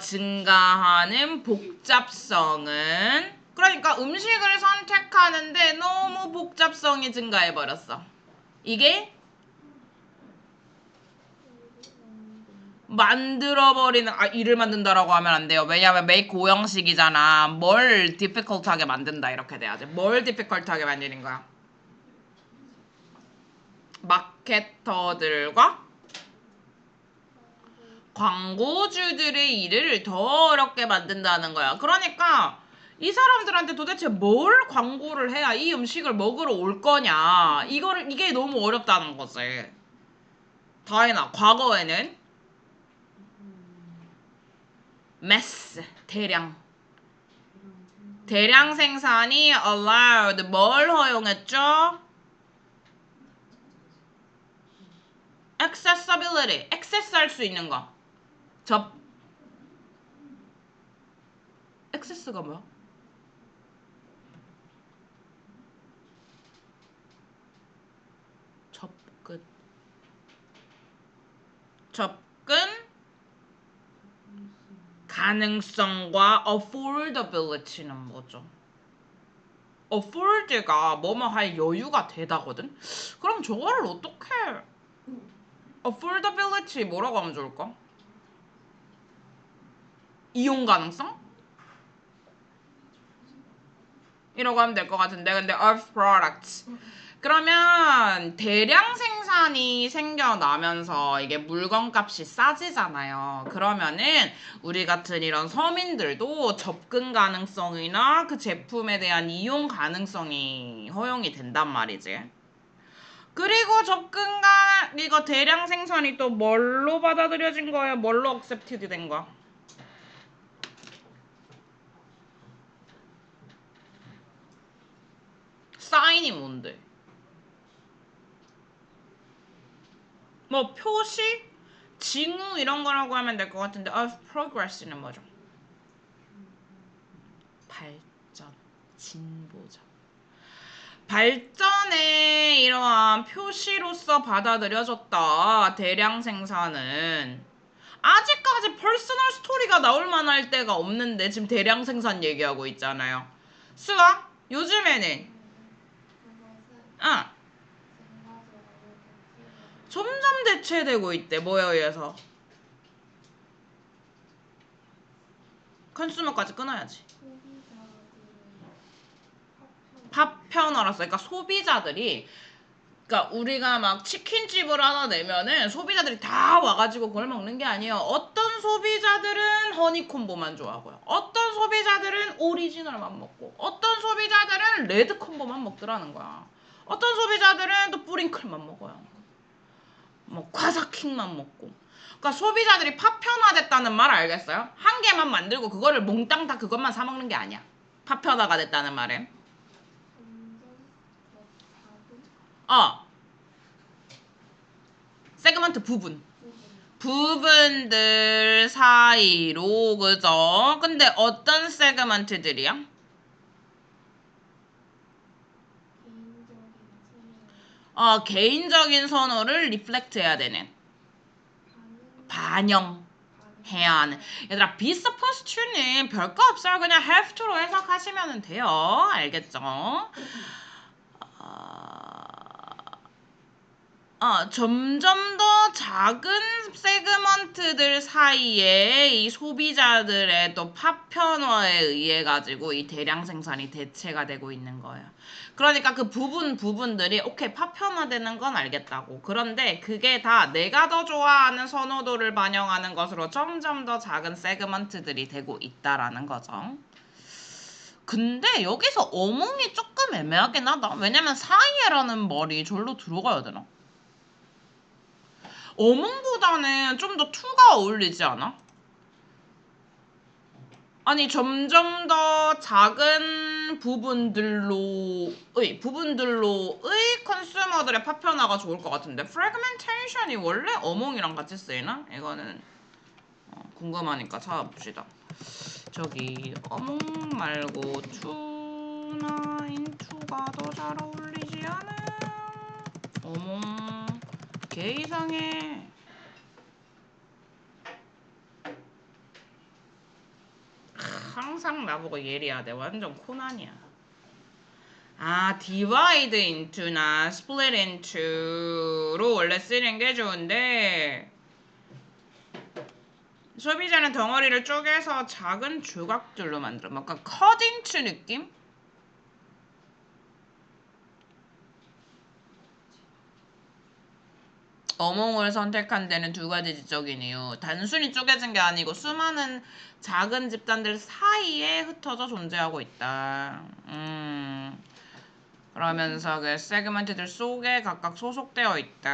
증가하는 복잡성은 그러니까 음식을 선택하는데 너무 복잡성이 증가해버렸어. 이게 만들어버리는 일을 만든다라고 하면 안 돼요. 왜냐면 make 고형식이잖아. 뭘 difficult하게 만든다 이렇게 돼야지. 뭘 difficult하게 만드는 거야? 마케터들과 광고주들의 일을 더 어렵게 만든다는 거야. 그러니까 이 사람들한테 도대체 뭘 광고를 해야 이 음식을 먹으러 올 거냐. 이게 너무 어렵다는 거지. 다혜나, 과거에는 mass 대량 생산이 allowed 뭘 허용했죠? accessibility access 할 수 있는 거 access가 뭐야? 접근 가능성과 affordability는 뭐죠? afford가 뭐뭐 할 여유가 되다거든? 그럼 저거를 어떻게 affordability 뭐라고 하면 좋을까? 이용 가능성? 이라고 하면 될 것 같은데 근데 of products 그러면 대량 생산이 생겨나면서 이게 물건값이 싸지잖아요. 그러면은 우리 같은 이런 서민들도 접근 가능성이나 그 제품에 대한 이용 가능성이 허용이 된단 말이지. 그리고 이거 대량 생산이 또 뭘로 받아들여진 거예요? 뭘로 accepted 된 거야? 사인이 뭔데? 뭐 표시? 징후 이런 거라고 하면 될 것 같은데 of progress는 뭐죠? 발전, 진보죠. 발전의 이러한 표시로서 받아들여졌다. 대량 생산은 아직까지 퍼스널 스토리가 나올 만할 때가 없는데 지금 대량 생산 얘기하고 있잖아요. 수아, 요즘에는 점점 대체되고 있대. 뭐에 의해서? 컨슈머까지 끊어야지. 파편화로서 그러니까 소비자들이 그러니까 우리가 막 치킨집을 하나 내면은 소비자들이 다 와가지고 그걸 먹는 게 아니에요. 어떤 소비자들은 허니콤보만 좋아하고요. 어떤 소비자들은 오리지널만 먹고 어떤 소비자들은 레드콤보만 먹더라는 거야. 어떤 소비자들은 또 뿌링클만 먹어요. 뭐 과사킹만 먹고. 그러니까 소비자들이 파편화됐다는 말 알겠어요? 한 개만 만들고 그거를 몽땅 다 그것만 사 먹는 게 아니야. 파편화가 됐다는 말은. 세그먼트 부분들 사이로 그죠? 근데 어떤 세그먼트들이야? 개인적인 선호를 리플렉트 해야 되는 반영해야 하는 얘들아 be supposed to는 별거 없어요. 그냥 have to로 해석하시면 돼요. 알겠죠? 점점 더 작은 세그먼트들 사이에 이 소비자들의 또 파편화에 의해 가지고 이 대량 생산이 대체가 되고 있는 거예요. 그러니까 그 부분들이 오케이 파편화되는 건 알겠다고. 그런데 그게 다 내가 더 좋아하는 선호도를 반영하는 것으로 점점 더 작은 세그먼트들이 되고 있다라는 거죠. 근데 여기서 어몽이 조금 애매하긴 하다. 왜냐면 사이에라는 말이 절로 들어가야 되나? 어몽보다는 좀 더 투가 어울리지 않아? 아니 점점 더 작은 부분들로의 컨슈머들의 파편화가 좋을 것 같은데 프래그멘테이션이 원래 어몽이랑 같이 쓰이나? 이거는 궁금하니까 찾아봅시다. 저기 어몽 말고 투나 인투가 더 잘 어울리지 않은 어몽 개 이상해. 항상 나보고 예리하대. 완전 코난이야. divide into나 split into로 원래 쓰는 게 좋은데 소비자는 덩어리를 쪼개서 작은 조각들로 만들어. 약간 cut into 느낌? 어몽을 선택한 데는 두 가지 지적인 이유. 단순히 쪼개진 게 아니고 수많은 작은 집단들 사이에 흩어져 존재하고 있다. 그러면서 그 세그먼트들 속에 각각 소속되어 있다.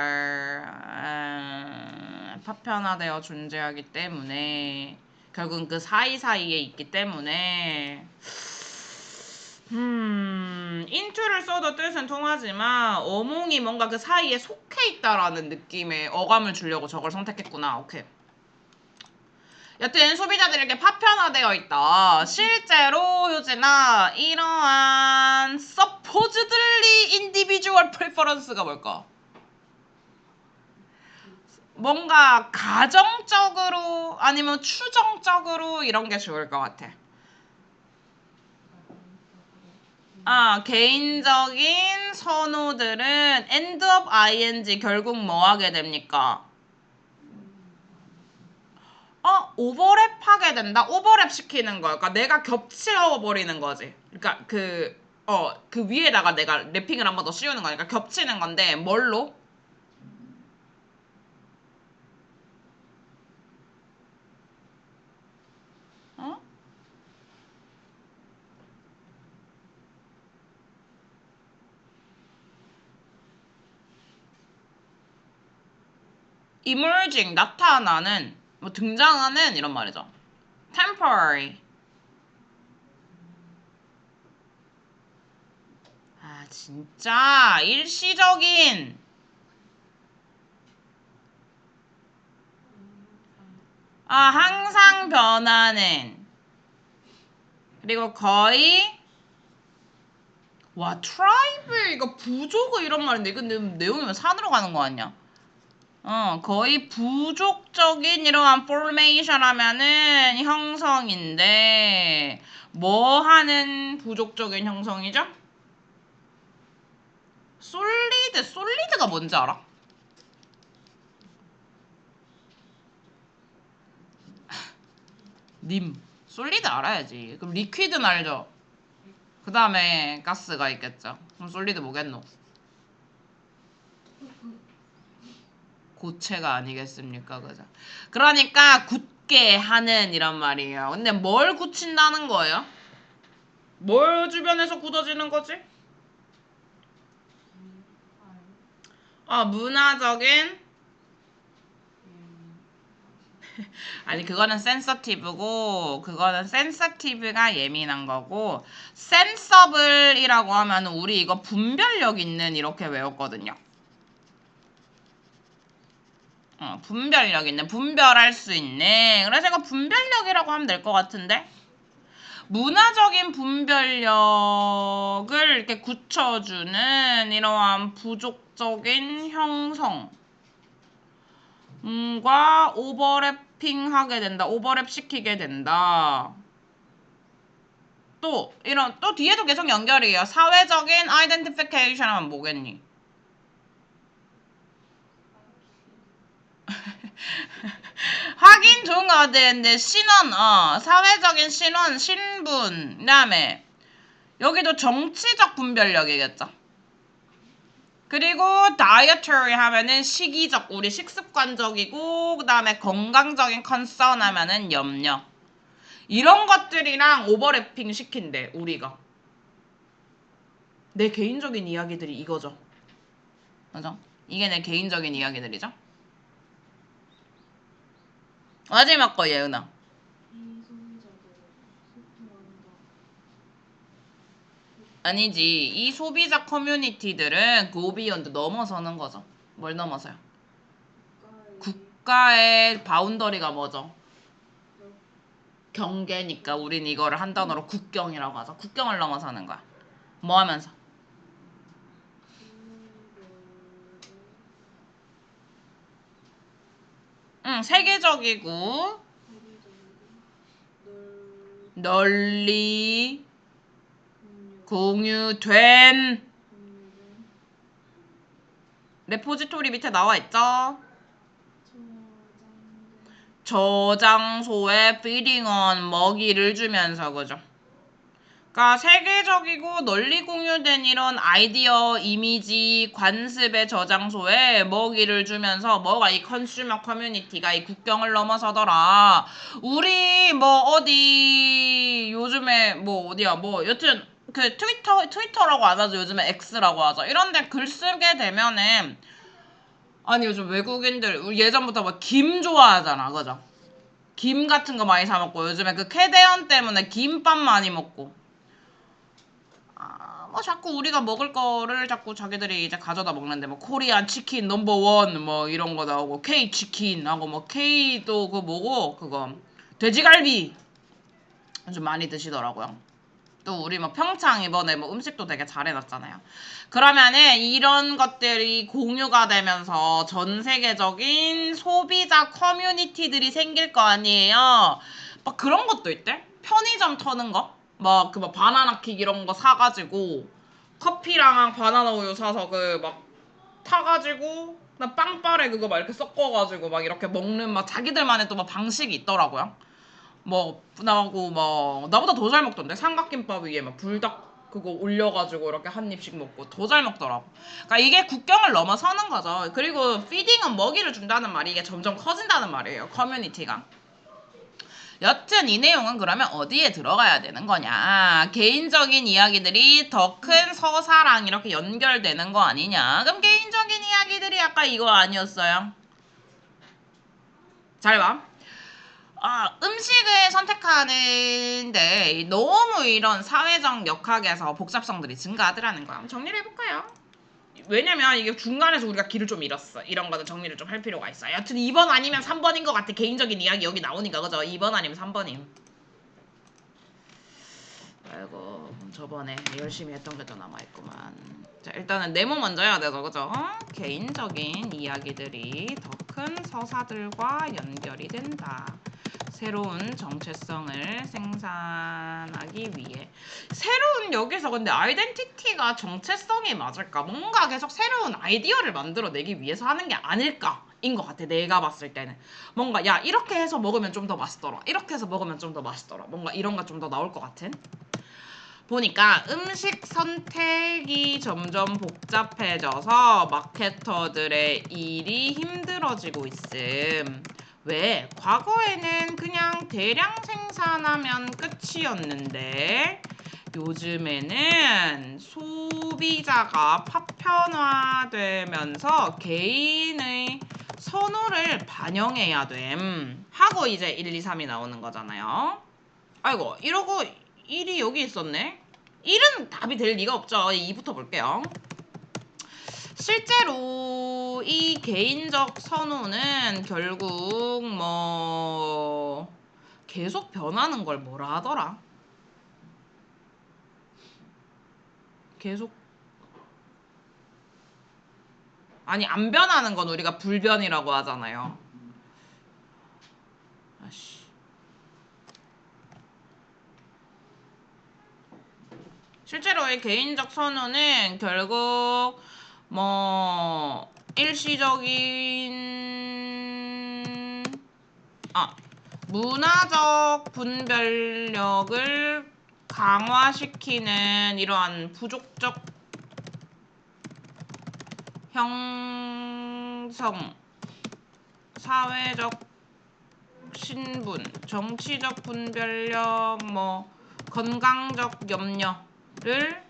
파편화되어 존재하기 때문에 결국은 그 사이사이에 있기 때문에 into를 써도 뜻은 통하지만 어몽이 뭔가 그 사이에 속해 있다라는 느낌의 어감을 주려고 저걸 선택했구나. 오케이. 여튼 소비자들에게 파편화되어 있다. 실제로 효진아 이러한 supposedly individual preference가 뭘까? 뭔가 가정적으로 아니면 추정적으로 이런 게 좋을 것 같아. 개인적인 선호들은 end of ing 결국 뭐 하게 됩니까? 오버랩 하게 된다? 오버랩 시키는 거야. 그러니까 내가 겹쳐 버리는 거지. 그러니까 그 위에다가 내가 랩핑을 한 번 더 씌우는 거니까 겹치는 건데 뭘로? 어? emerging 나타나는 뭐 등장하는 이런 말이죠. temporary 진짜 일시적인 항상 변하는 그리고 거의 트라이브 이거 부족의 이런 말인데 이거 내용이면 산으로 가는 거 아니야? 거의 부족적인 이러한 포메이션 하면은 형성인데 뭐 하는 부족적인 형성이죠? 솔리드가 뭔지 알아? 솔리드 알아야지. 그럼 리퀴드는 알죠? 그 다음에 가스가 있겠죠. 그럼 솔리드 뭐겠노? 고체가 아니겠습니까? 그죠? 그러니까 굳게 하는 이란 말이에요. 근데 뭘 굳힌다는 거예요? 뭘 주변에서 굳어지는 거지? 문화적인 아니 그거는 센서티브고 그거는 센서티브가 예민한 거고 센서블이라고 하면 우리 이거 분별력 있는 이렇게 외웠거든요. 분별력 있는 분별할 수 있는 그래서 이거 분별력이라고 하면 될 것 같은데 문화적인 분별력을 이렇게 굳혀주는 이러한 부족적인 형성 과 오버랩핑 하게 된다. 오버랩 시키게 된다. 또 뒤에도 계속 연결이에요. 사회적인 아이덴티피케이션 하면 뭐겠니? 하긴 좋은 것 같은데 신원, 사회적인 신원, 신분, 그다음에 여기도 정치적 분별력이겠죠. 그리고 dietary 하면은 식이적, 우리 식습관적이고 그다음에 건강적인 컨선 하면은 염려. 이런 것들이랑 오버래핑 시킨대 우리가. 내 개인적인 이야기들이 이거죠. 맞아? 이게 내 개인적인 이야기들이죠. 마지막 거 예은아. 아니지. 이 소비자 커뮤니티들은 go beyond 넘어서는 거죠. 뭘 넘어서요? 국가의 바운더리가 뭐죠? 경계니까 우린 이거를 한 단어로 국경이라고 하죠. 국경을 넘어서는 거야. 뭐 하면서? 세계적이고 널리 공유된 레포지토리 밑에 나와 있죠? 저장소에 feeding 먹이를 주면서 그죠? 그러니까 세계적이고 널리 공유된 이런 아이디어, 이미지, 관습의 저장소에 먹이를 주면서 뭐가 이 컨슈머 커뮤니티가 이 국경을 넘어서더라. 우리 뭐 어디 요즘에 뭐 어디야 뭐 여튼 그 트위터라고 안 하죠. 요즘에 X라고 하죠. 이런데 글 쓰게 되면은 아니 요즘 외국인들 예전부터 막 김 좋아하잖아, 그죠? 김 같은 거 많이 사 먹고 요즘에 그 캐대언 때문에 김밥 많이 먹고 뭐 자꾸 우리가 먹을 거를 자꾸 자기들이 이제 가져다 먹는데 뭐 코리안 치킨 넘버원 뭐 이런 거 나오고 K 치킨 하고 뭐 K도 그 뭐고 그거 돼지갈비 좀 많이 드시더라고요. 또 우리 뭐 평창 이번에 뭐 음식도 되게 잘 해놨잖아요. 그러면은 이런 것들이 공유가 되면서 전 세계적인 소비자 커뮤니티들이 생길 거 아니에요. 막 그런 것도 있대. 편의점 터는 거. 막 그 막 바나나킥 이런 거 사가지고 커피랑 바나나 우유 사서 그 막 타가지고 나 빵빠레 그거 막 이렇게 섞어가지고 막 이렇게 먹는 막 자기들만의 또 막 방식이 있더라고요. 뭐 나하고 뭐 나보다 더 잘 먹던데 삼각김밥 위에 막 불닭 그거 올려가지고 이렇게 한 입씩 먹고 더 잘 먹더라고. 그러니까 이게 국경을 넘어서는 거죠. 그리고 피딩은 먹이를 준다는 말이 이게 점점 커진다는 말이에요. 커뮤니티가. 여튼 이 내용은 그러면 어디에 들어가야 되는 거냐. 개인적인 이야기들이 더 큰 서사랑 이렇게 연결되는 거 아니냐. 그럼 개인적인 이야기들이 아까 이거 아니었어요? 잘 봐. 음식을 선택하는데 너무 이런 사회적 역학에서 복잡성들이 증가하더라는 거야. 정리를 해볼까요? 왜냐면 이게 중간에서 우리가 길을 좀 잃었어. 이런 거는 정리를 좀 할 필요가 있어. 여튼 2번 아니면 3번인 것 같아. 개인적인 이야기 여기 나오니까 그죠? 2번 아니면 3번임. 아이고 저번에 열심히 했던 게 더 남아있구만. 자 일단은 네모 먼저 해야 돼서 그죠? 개인적인 이야기들이 더 큰 서사들과 연결이 된다. 새로운 정체성을 생산하기 위해. 새로운 여기서 근데 아이덴티티가 정체성이 맞을까? 뭔가 계속 새로운 아이디어를 만들어내기 위해서 하는 게 아닐까? 인 것 같아. 내가 봤을 때는 뭔가 야 이렇게 해서 먹으면 좀 더 맛있더라. 이렇게 해서 먹으면 좀 더 맛있더라. 뭔가 이런 거 좀 더 나올 것 같은. 보니까 음식 선택이 점점 복잡해져서 마케터들의 일이 힘들어지고 있음. 왜? 과거에는 그냥 대량 생산하면 끝이었는데 요즘에는 소비자가 파편화되면서 개인의 선호를 반영해야 됨. 하고 이제 1, 2, 3이 나오는 거잖아요. 아이고 이러고 1이 여기 있었네. 1은 답이 될 리가 없죠. 2부터 볼게요. 실제로 이 개인적 선호는 결국 뭐 계속 변하는 걸 뭐라 하더라? 계속 아니 안 변하는 건 우리가 불변이라고 하잖아요. 아씨. 실제로 이 개인적 선호는 결국 뭐 일시적인 문화적 분별력을 강화시키는 이러한 부족적 형성, 사회적 신분, 정치적 분별력, 뭐 건강적 염려를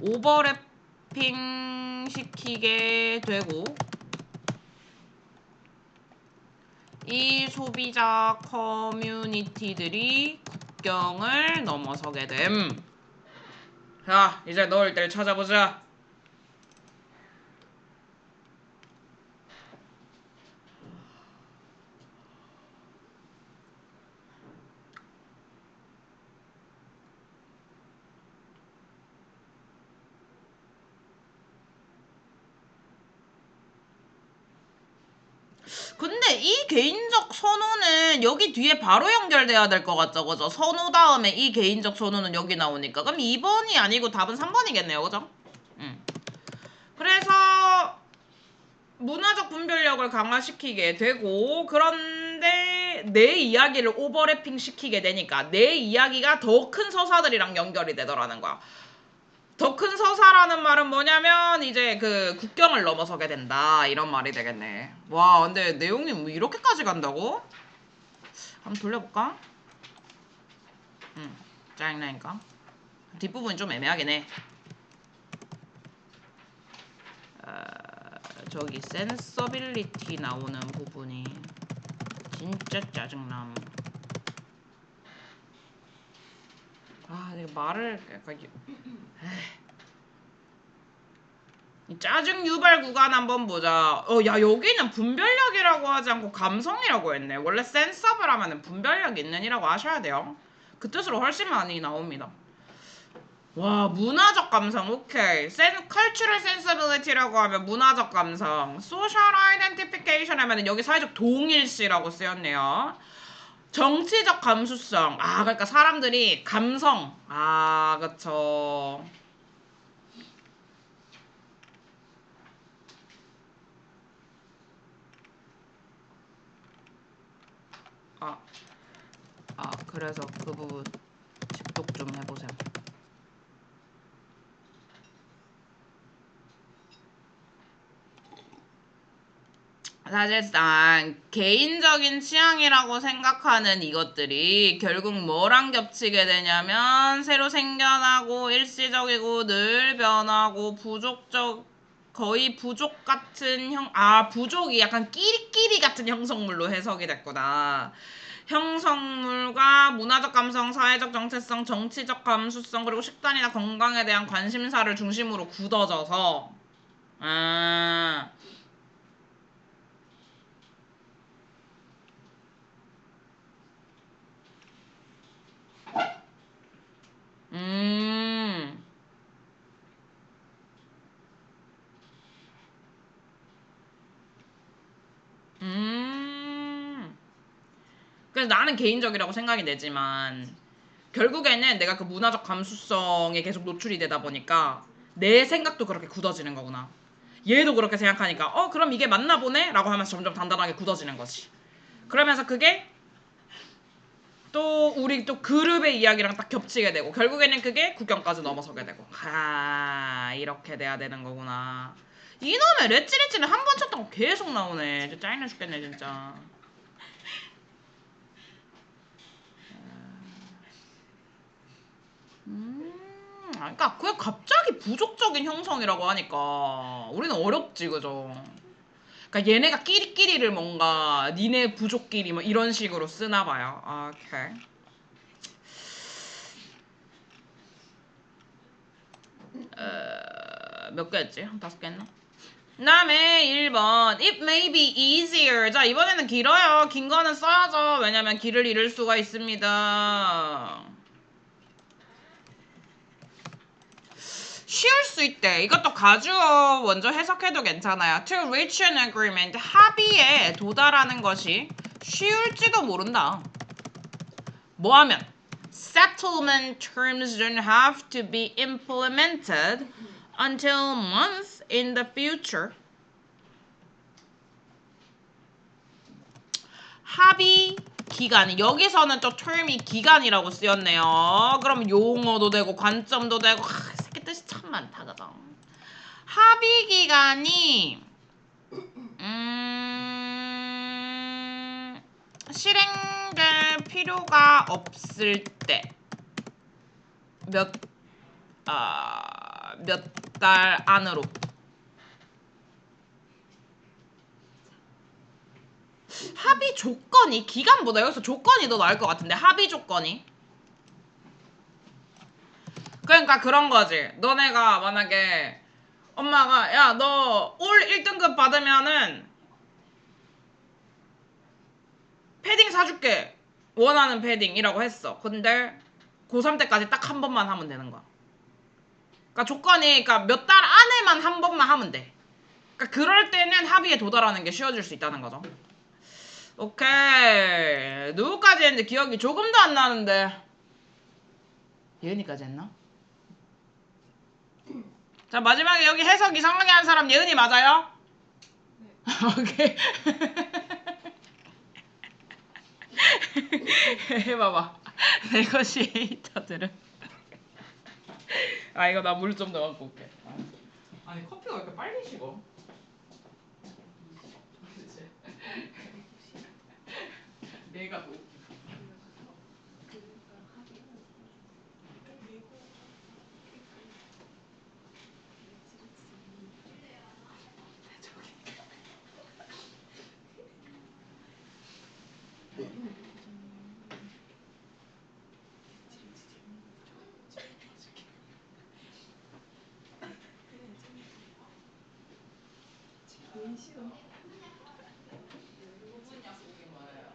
오버래핑 시키게 되고 이 소비자 커뮤니티들이 국경을 넘어서게 됨. 자, 이제 넣을 때를 찾아보자. 근데 이 개인적 선호는 여기 뒤에 바로 연결돼야 될 것 같죠, 그죠? 선호 다음에 이 개인적 선호는 여기 나오니까. 그럼 2번이 아니고 답은 3번이겠네요, 그죠? 그래서 문화적 분별력을 강화시키게 되고, 그런데 내 이야기를 오버래핑 시키게 되니까 내 이야기가 더 큰 서사들이랑 연결이 되더라는 거야. 더 큰 서사라는 말은 뭐냐면 이제 그 국경을 넘어서게 된다 이런 말이 되겠네. 와 근데 내용이 뭐 이렇게까지 간다고? 한번 돌려볼까? 짜증나니까 뒷부분이 좀 애매하긴 해. 저기 센서빌리티 나오는 부분이 진짜 짜증남. 내가 말을 약간 이 짜증 유발 구간 한번 보자. 야 여기는 분별력이라고 하지 않고 감성이라고 했네. 원래 센서블 하면은 분별력 있는이라고 하셔야 돼요. 그 뜻으로 훨씬 많이 나옵니다. 와 문화적 감성 오케이. cultural sensibility라고 하면 문화적 감성. social identification 하면은 여기 사회적 동일시라고 쓰였네요. 정치적 감수성. 그러니까 사람들이 감성. 그쵸. 그래서 그 부분 집독 좀 해보세요. 사실상 개인적인 취향이라고 생각하는 이것들이 결국 뭐랑 겹치게 되냐면 새로 생겨나고 일시적이고 늘 변하고 거의 부족 같은 부족이 약간 끼리끼리 같은 형성물로 해석이 됐구나. 형성물과 문화적 감성, 사회적 정체성, 정치적 감수성, 그리고 식단이나 건강에 대한 관심사를 중심으로 굳어져서 아, 음, 음. 그래서 나는 개인적이라고 생각이 되지만 결국에는 내가 그 문화적 감수성에 계속 노출이 되다 보니까 내 생각도 그렇게 굳어지는 거구나. 얘도 그렇게 생각하니까 그럼 이게 맞나 보네? 라고 하면서 점점 단단하게 굳어지는 거지. 그러면서 그게 또 우리 또 그룹의 이야기랑 딱 겹치게 되고 결국에는 그게 국경까지 넘어서게 되고 이렇게 돼야 되는 거구나. 이놈의 렛츠리치는 한 번 쳤다고 계속 나오네. 진짜 짜증나 죽겠네 진짜. 그러니까 그게 갑자기 부족적인 형성이라고 하니까 우리는 어렵지 그죠? 그러니까 얘네가 끼리끼리를 뭔가 니네 부족끼리 뭐 이런 식으로 쓰나 봐요. 오케이. 몇 개였지? 한 5개 했나? 그다음에 1번 It may be easier. 자 이번에는 길어요. 긴 거는 써야죠. 왜냐면 길을 잃을 수가 있습니다. 쉬울 수 있대. 이것도 가주어 먼저 해석해도 괜찮아요. To reach an agreement. 합의에 도달하는 것이 쉬울지도 모른다. 뭐 하면? Settlement terms don't have to be implemented until months in the future. 합의 기간. 여기서는 또 term이 기간이라고 쓰였네요. 그럼 용어도 되고 관점도 되고 새끼 뜻이 참 많다 그죠? 합의 기간이 실행될 필요가 없을 때 몇 달 안으로. 합의 조건이 기간보다 여기서 조건이 더 나을 것 같은데 합의 조건이. 그러니까 그런 거지. 너네가 만약에 엄마가 야 너 올 1등급 받으면은 패딩 사줄게. 원하는 패딩이라고 했어. 근데 고3 때까지 딱 한 번만 하면 되는 거야. 그러니까 조건이 그러니까 몇 달 안에만 한 번만 하면 돼. 그러니까 그럴 때는 합의에 도달하는 게 쉬워질 수 있다는 거죠. 오케이. 누구까지 했는데 기억이 조금도 안 나는데. 예은이까지 했나? 자 마지막에 여기 해석 이상하게 한 사람 예은이 맞아요? 네. 오케이. 해봐봐. 네거시에이터들은 이거 나 물 좀 더 갖고 올게. 아니 커피가 왜 이렇게 빨리 식어? 내가 더 웃기다. 제일 싫어. 무슨 약속이 뭐예요?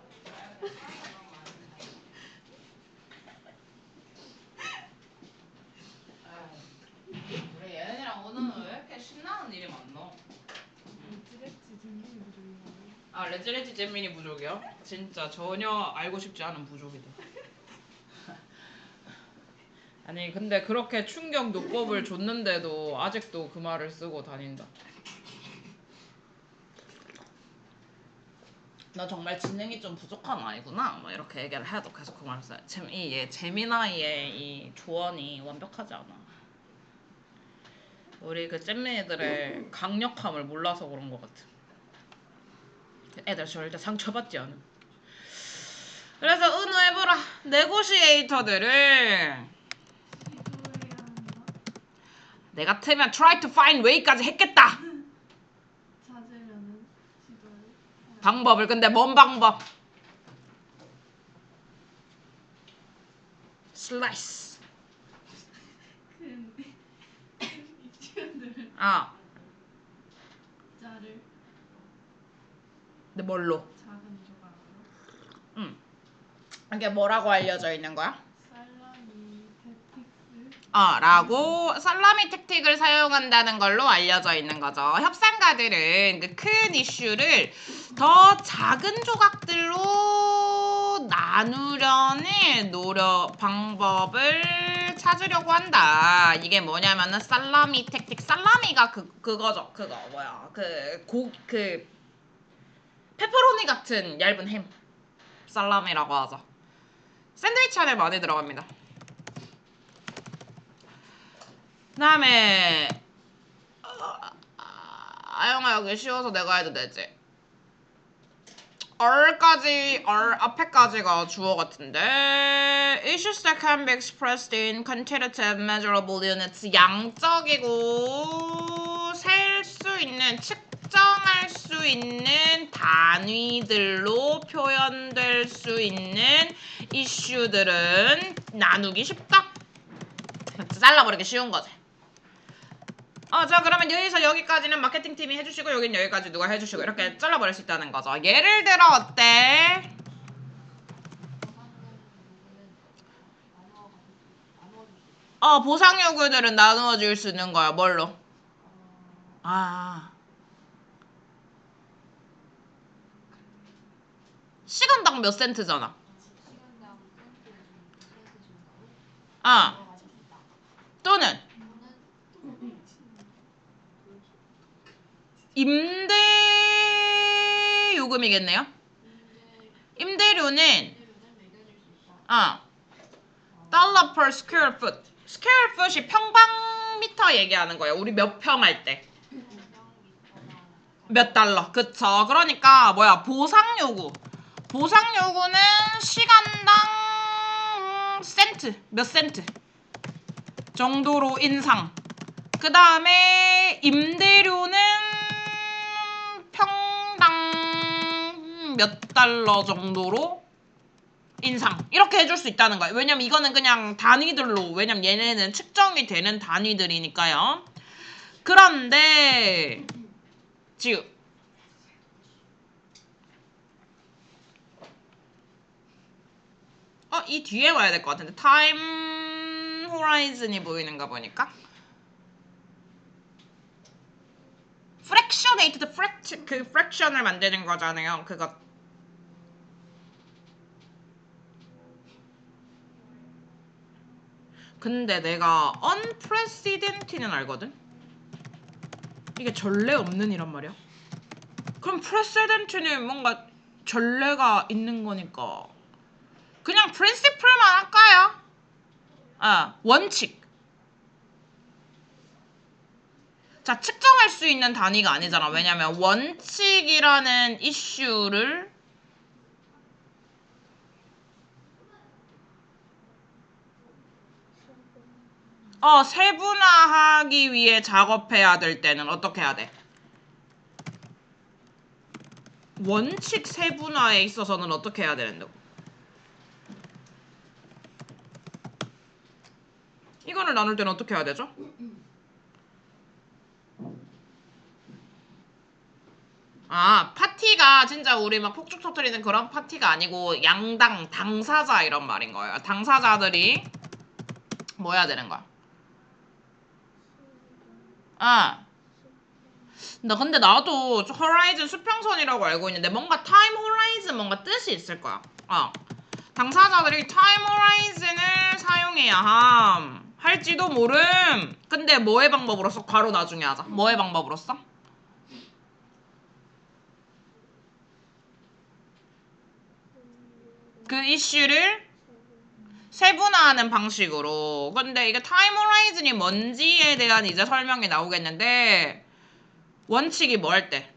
우리 예은이랑 오늘은 왜 이렇게 신나는 일이 많노? 레지레지 증명이 부족이라고. 아 레지레지 잼민이 부족이요? 진짜 전혀 알고 싶지 않은 부족이다. 아니 근데 그렇게 충격 요법을 줬는데도 아직도 그 말을 쓰고 다닌다. 너 정말 지능이 좀 부족한 아이구나. 뭐 이렇게 얘기를 해도 계속 그 말을 써요. 재미나이의 이 조언이 완벽하지 않아. 우리 그 잼민이들의 강력함을 몰라서 그런 것 같아. 애들 절대 상처받지 않음. 그래서 은우해보라. 네고시에이터들을 시도해야 한다. 내 같으면 try to find way까지 했겠다. 찾으려는 시도를. 방법을. 근데 뭔 방법? 슬라이스. 근데 이치원들은 아, 자를 근데 뭘로? 작은 조각으로. 응. 이게 뭐라고 알려져 있는 거야? 살라미 테틱스. 라고 살라미 택틱을 사용한다는 걸로 알려져 있는 거죠. 협상가들은 그 큰 이슈를 더 작은 조각들로 나누려는 방법을 찾으려고 한다. 이게 뭐냐면은 살라미 택틱. 살라미가 그거죠. 그거 뭐야? 그 페퍼로니 같은 얇은 햄. 살라미라고 하죠. 샌드위치 안에 많이 들어갑니다. 그다음에 아영아 여기 쉬워서 내가 해도 되지? 앞에까지가 주어 같은데 issues that can be expressed in quantitative measurable units. 양적이고 셀 수 있는, 측정할 수 있는 단위들로 표현될 수 있는 이슈들은 나누기 쉽다. 잘라버리기 쉬운 거지. 자 그러면 여기서 여기까지는 마케팅팀이 해주시고 여긴 여기까지 누가 해주시고 이렇게 잘라버릴 수 있다는 거죠. 예를 들어 어때? 보상 요구들은 나누어 줄 수 있는 거야. 뭘로? 시간당 몇 센트잖아. 또는 임대 요금이겠네요. 임대료는 달러 per square foot. square foot이 평방미터 얘기하는 거예요. 우리 몇 평 할 때. 몇 달러. 그쵸. 그러니까 뭐야 보상 요구. 보상 요구는 시간당 센트. 몇 센트 정도로 인상. 그 다음에 임대료는 평당 몇 달러 정도로 인상. 이렇게 해줄 수 있다는 거예요. 왜냐면 이거는 그냥 단위들로, 왜냐면 얘네는 측정이 되는 단위들이니까요. 그런데 지우 이 뒤에 와야 될 것 같은데 타임 호라이즌이 보이는가 보니까 fractionate 그 fraction을 만드는 거잖아요. 그거 근데 내가 unprecedented는 알거든? 이게 전례 없는 이란 말이야. 그럼 precedent는 뭔가 전례가 있는 거니까 그냥 principle만 할까요? 원칙. 자, 측정할 수 있는 단위가 아니잖아. 왜냐면 원칙이라는 이슈를 세분화하기 위해 작업해야 될 때는 어떻게 해야 돼? 원칙 세분화에 있어서는 어떻게 해야 되는다고? 이거를 나눌 때는 어떻게 해야 되죠? 아, 파티가 진짜 우리 막 폭죽 터뜨리는 그런 파티가 아니고 양당, 당사자 이런 말인 거예요. 당사자들이 뭐 해야 되는 거야? 아, 근데 나도 호라이즌 수평선이라고 알고 있는데 뭔가 타임 호라이즌 뭔가 뜻이 있을 거야. 당사자들이 타임 호라이즌을 사용해야 할지도 모름. 근데 뭐의 방법으로 써? 괄호 나중에 하자. 뭐의 방법으로 써? 그 이슈를 세분화하는 방식으로. 근데 이게 타임 호라이즌이 뭔지에 대한 이제 설명이 나오겠는데 원칙이 뭐 할 때?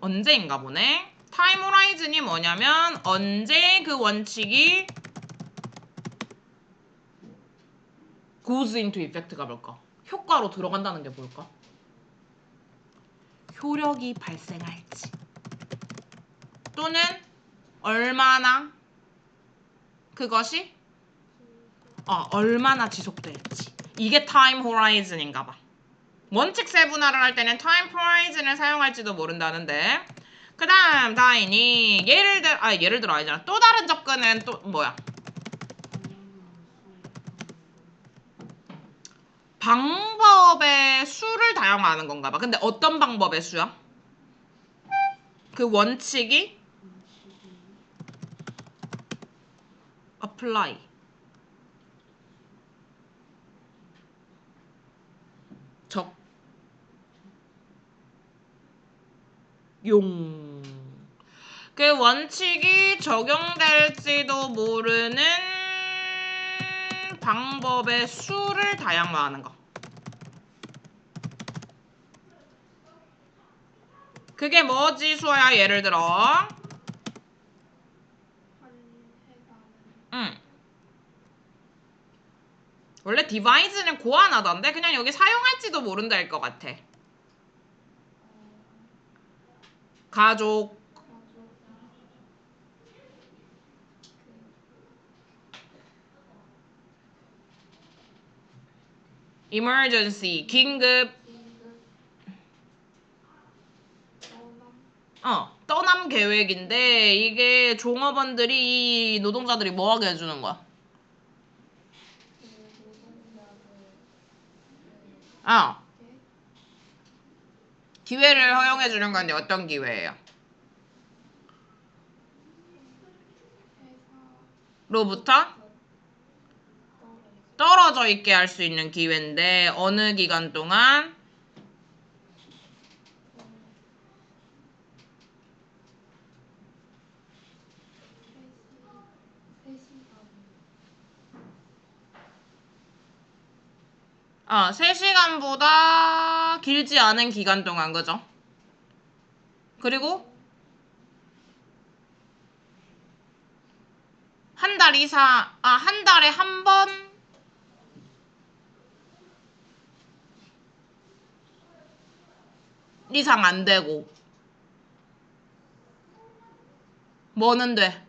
언제인가 보네. 타임 호라이즌이 뭐냐면 언제 그 원칙이 goes into effect가 뭘까? 효과로 들어간다는 게 뭘까? 효력이 발생할지 또는 얼마나 그것이 얼마나 지속될지 이게 타임 호라이즌인가 봐. 원칙 세분화를 할 때는 타임 호라이즌을 사용할지도 모른다는데 그 다음 다인이 예를 들어 아니잖아. 또 다른 접근은 또 뭐야? 방법의 수를 다양화하는 건가 봐. 근데 어떤 방법의 수야? 그 원칙이 apply 적용 그 원칙이 적용될지도 모르는 방법의 수를 다양화하는 거. 그게 뭐지 수아야? 예를 들어 응. 원래 디바이즈는 고안하던데 그냥 여기 사용할지도 모른다일 것 같아. 가족 emergency 긴급 떠남 계획인데 이게 종업원들이 이 노동자들이 뭐 하게 해주는 거야? 기회를 허용해 주는 건데 어떤 기회예요? 로부터 떨어져 있게 할 수 있는 기회인데 어느 기간 동안? 어, 3시간보다 길지 않은 기간 동안, 그죠? 그리고 한 달 이상, 한 달에 한 번 이상 안 되고. 뭐는 돼?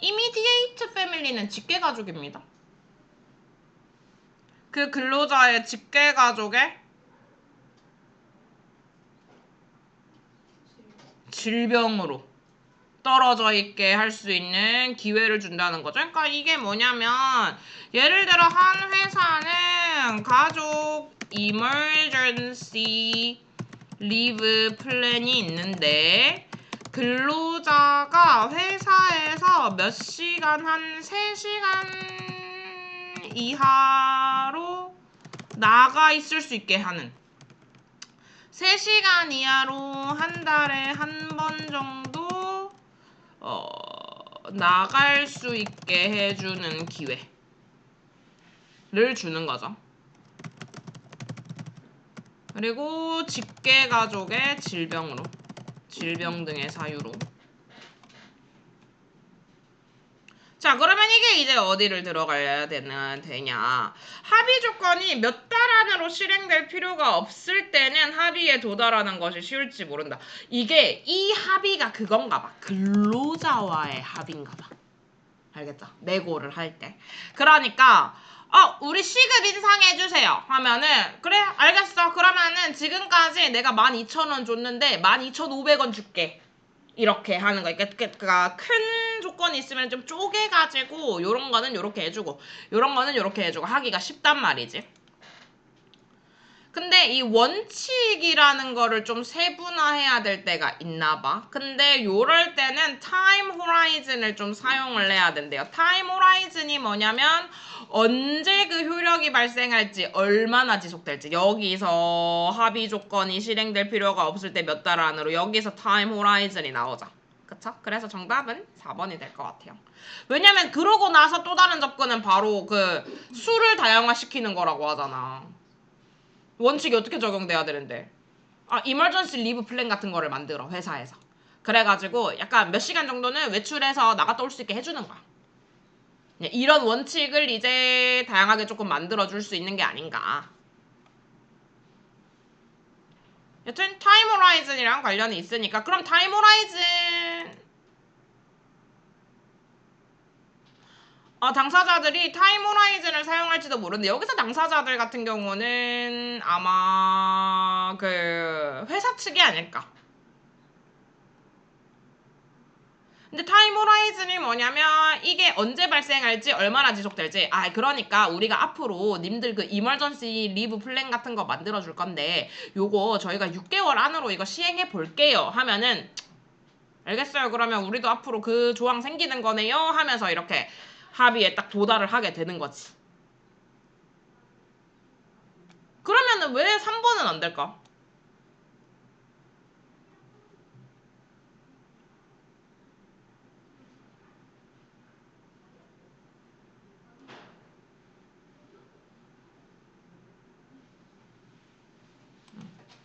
이미디에이트 패밀리는 직계가족입니다. 그 근로자의 직계가족의 질병으로 떨어져 있게 할 수 있는 기회를 준다는 거죠. 그러니까 이게 뭐냐면 예를 들어 한 회사는 가족 emergency leave 플랜이 있는데 근로자가 회사에서 몇 시간 한 3시간 이하로 나가 있을 수 있게 하는 3시간 이하로 한 달에 한 번 정도 나갈 수 있게 해주는 기회를 주는 거죠. 그리고 직계가족의 질병 등의 사유로. 자, 그러면 이게 이제 어디를 들어가야 되냐. 합의 조건이 몇 달 안으로 실행될 필요가 없을 때는 합의에 도달하는 것이 쉬울지 모른다. 이게 이 합의가 그건가 봐. 근로자와의 합의인가 봐. 알겠죠? 내고를 할 때. 그러니까 우리 시급 인상해주세요 하면은 그래 알겠어 그러면은 지금까지 내가 12,000원 줬는데 12,500원 줄게 이렇게 하는 거야. 그러니까 큰 조건이 있으면 좀 쪼개가지고 요런 거는 요렇게 해주고 요런 거는 요렇게 해주고 하기가 쉽단 말이지. 근데 이 원칙이라는 거를 좀 세분화해야 될 때가 있나 봐. 근데 요럴 때는 타임 호라이즌을 좀 사용을 해야 된대요. 타임 호라이즌이 뭐냐면 언제 그 효력이 발생할지 얼마나 지속될지 여기서 합의 조건이 실행될 필요가 없을 때 몇 달 안으로 여기서 타임 호라이즌이 나오죠. 그쵸? 그래서 정답은 4번이 될 것 같아요. 왜냐면 그러고 나서 또 다른 접근은 바로 그 수를 다양화시키는 거라고 하잖아. 원칙이 어떻게 적용돼야 되는데 이머전시 리브 플랜 같은 거를 만들어 회사에서. 그래가지고 약간 몇 시간 정도는 외출해서 나갔다 올 수 있게 해주는 거야. 이런 원칙을 이제 다양하게 조금 만들어줄 수 있는 게 아닌가. 여튼 타임 호라이즌이랑 관련이 있으니까 그럼 타임 호라이즌 당사자들이 타임 호라이즌을 사용할지도 모르는데 여기서 당사자들 같은 경우는 아마 그 회사 측이 아닐까. 근데 타임 호라이즌이 뭐냐면 이게 언제 발생할지 얼마나 지속될지 그러니까 우리가 앞으로 님들 그 이머전시 리브 플랜 같은 거 만들어 줄 건데 요거 저희가 6개월 안으로 이거 시행해 볼게요 하면은 알겠어요 그러면 우리도 앞으로 그 조항 생기는 거네요 하면서 이렇게 합의에 딱 도달을 하게 되는 거지. 그러면은 왜 3번은 안 될까?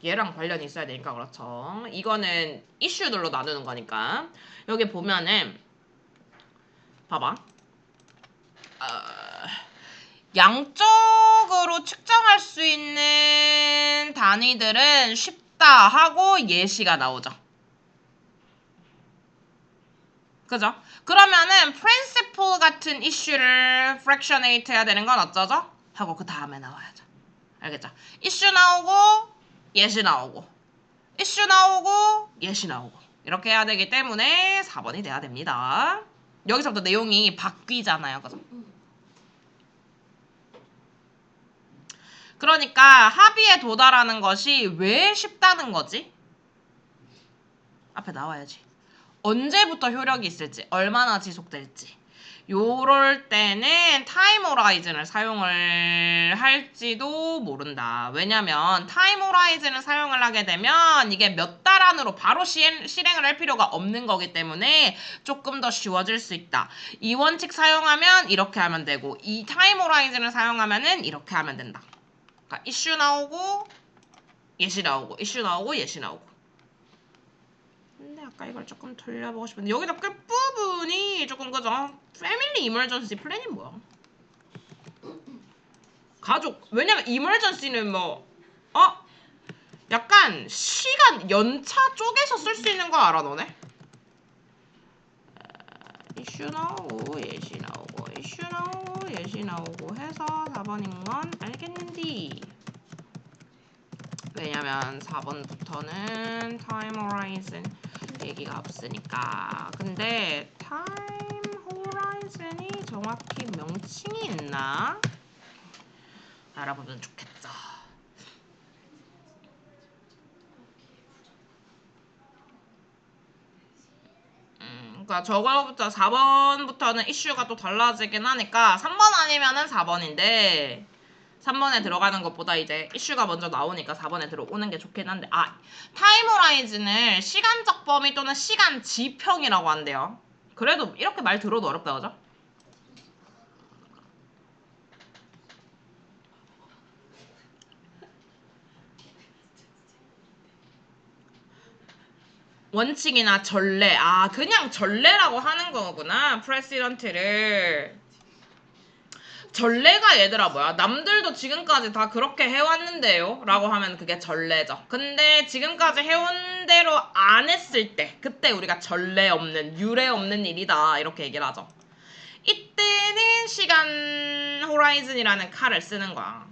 얘랑 관련이 있어야 되니까 그렇죠. 이거는 이슈들로 나누는 거니까. 여기 보면은 봐봐. 양적으로 측정할 수 있는 단위들은 쉽다 하고 예시가 나오죠. 그죠? 그러면은 principle 같은 이슈를 fractionate 해야 되는 건 어쩌죠? 하고 그 다음에 나와야죠. 알겠죠? 이슈 나오고 예시 나오고 이슈 나오고 예시 나오고 이렇게 해야 되기 때문에 4번이 돼야 됩니다. 여기서부터 내용이 바뀌잖아요. 그죠? 그러니까 합의에 도달하는 것이 왜 쉽다는 거지? 앞에 나와야지. 언제부터 효력이 있을지, 얼마나 지속될지. 요럴 때는 타임 호라이즌을 사용을 할지도 모른다. 왜냐면 타임 호라이즌을 사용을 하게 되면 이게 몇 달 안으로 바로 실행을 할 필요가 없는 거기 때문에 조금 더 쉬워질 수 있다. 이 원칙 사용하면 이렇게 하면 되고 이 타임 호라이즌을 사용하면은 이렇게 하면 된다. 그러니까 이슈 나오고 예시 나오고 이슈 나오고 예시 나오고. 근데 아까 이걸 조금 돌려보고 싶은데 여기다 끝부분이 조금 그죠? 패밀리 이멀전시 플랜이 뭐야? 가족 왜냐면 이멀전시는 뭐 약간 시간 연차 쪼개서 쓸 수 있는 거 알아 너네? 이슈 나오고 예시 나오고 이슈 나오고 예시 나오고 해서 4번인 건 알겠는디. 왜냐면 4번부터는 타임 호라이즌 얘기가 없으니까. 근데 타임 호라이즌이 정확히 명칭이 있나? 알아보면 좋겠죠. 그러니까 저거부터 4번부터는 이슈가 또 달라지긴 하니까 3번 아니면은 4번인데 3번에 들어가는 것보다 이제 이슈가 먼저 나오니까 4번에 들어오는 게 좋긴 한데 타임 호라이즌을 시간적 범위 또는 시간 지평이라고 한대요. 그래도 이렇게 말 들어도 어렵다 그죠? 원칙이나 전례 그냥 전례라고 하는 거구나 프레시던트를. 전례가 얘들아 뭐야? 남들도 지금까지 다 그렇게 해왔는데요? 라고 하면 그게 전례죠. 근데 지금까지 해온 대로 안 했을 때 그때 우리가 전례 없는 유례 없는 일이다 이렇게 얘기를 하죠. 이때는 시간 호라이즌이라는 칼을 쓰는 거야.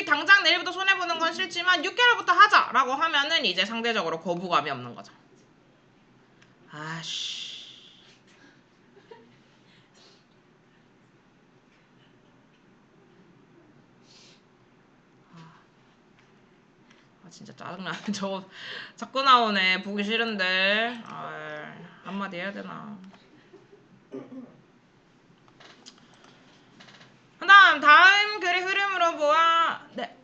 당장 내일부터 손해보는 건 싫지만 6개월부터 하자라고 하면은 이제 상대적으로 거부감이 없는 거죠. 아씨. 진짜 짜증나. 저거 자꾸 나오네. 보기 싫은데. 한마디 해야 되나. 다음 글의 흐름으로 보아. 네.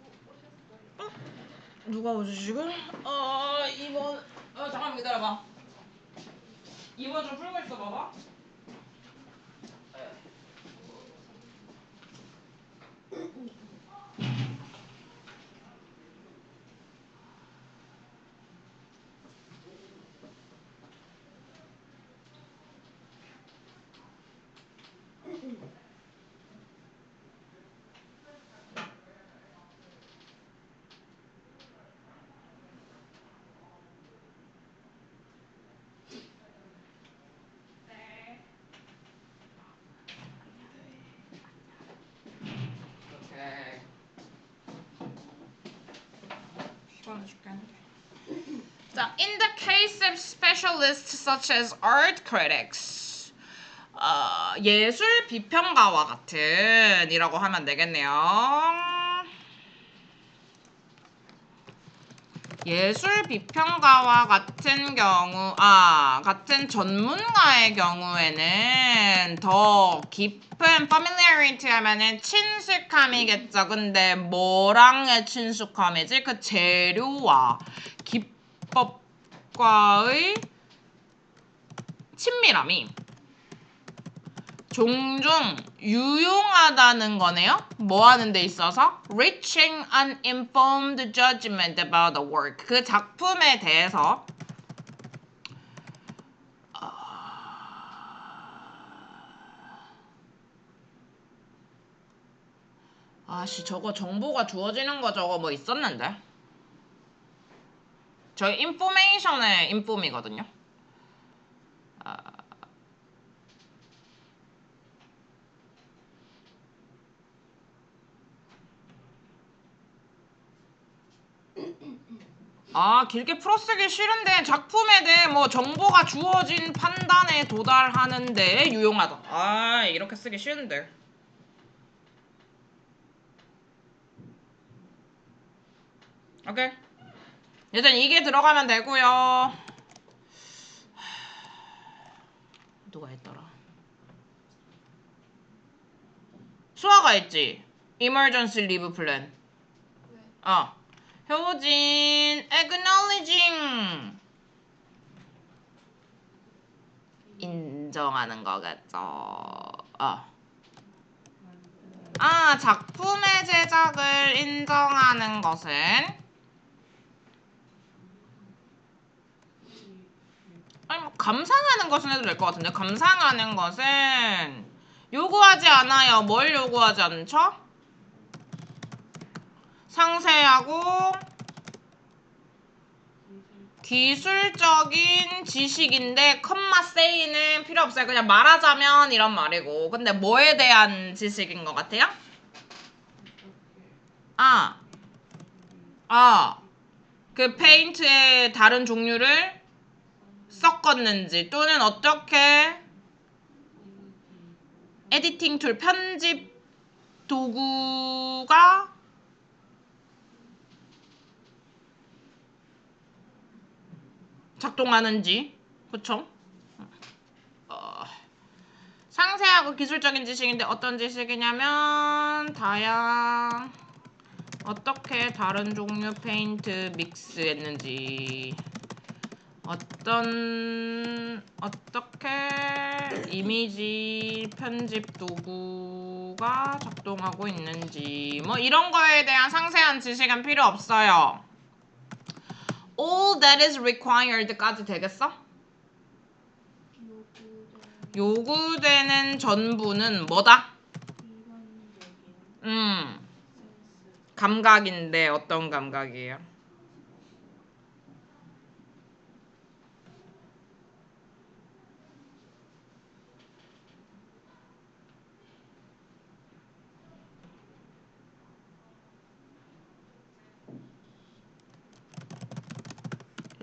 누가 오지 지금? 2번. 잠깐만 기다려봐. 2번 좀 풀고 있어 봐봐. 자, in the case of specialists such as art critics, 예술 비평가와 같은 이라고 하면 되겠네요. 예술 비평가와 같은 경우, 같은 전문가의 경우에는 더 깊은 familiarity 하면은 친숙함이겠죠. 근데 뭐랑의 친숙함이지? 그 재료와 기법과의 친밀함이 종종 유용하다는 거네요. 뭐 하는 데 있어서? Reaching an informed judgment about the work. 그 작품에 대해서 저거 정보가 주어지는 거 저거 뭐 있었는데? 저희 인포메이션의 인폼이거든요. 길게 풀어쓰기 싫은데 작품에 대해 뭐 정보가 주어진 판단에 도달하는 데 유용하다. 이렇게 쓰기 싫은데. 오케이. 일단 이게 들어가면 되고요. 누가 했더라? 수아가 했지? Emergency Leave Plan. 효진, acknowledging. 인정하는 거겠죠. 작품의 제작을 인정하는 것은 감상하는 것은 해도 될 것 같은데. 감상하는 것은 요구하지 않아요. 뭘 요구하지 않죠? 상세하고 기술적인 지식인데 컴마 say는 필요 없어요. 그냥 말하자면 이런 말이고. 근데 뭐에 대한 지식인 것 같아요? 그 페인트의 다른 종류를 섞었는지 또는 어떻게 에디팅 툴, 편집 도구가 작동하는지. 그쵸? 상세하고 기술적인 지식인데 어떤 지식이냐면 어떻게 다른 종류 페인트 믹스했는지, 어떻게 이미지 편집 도구가 작동하고 있는지 뭐 이런 거에 대한 상세한 지식은 필요 없어요. All that is required까지 되겠어? 요구되는 전부는 뭐다? 감각인데 어떤 감각이에요?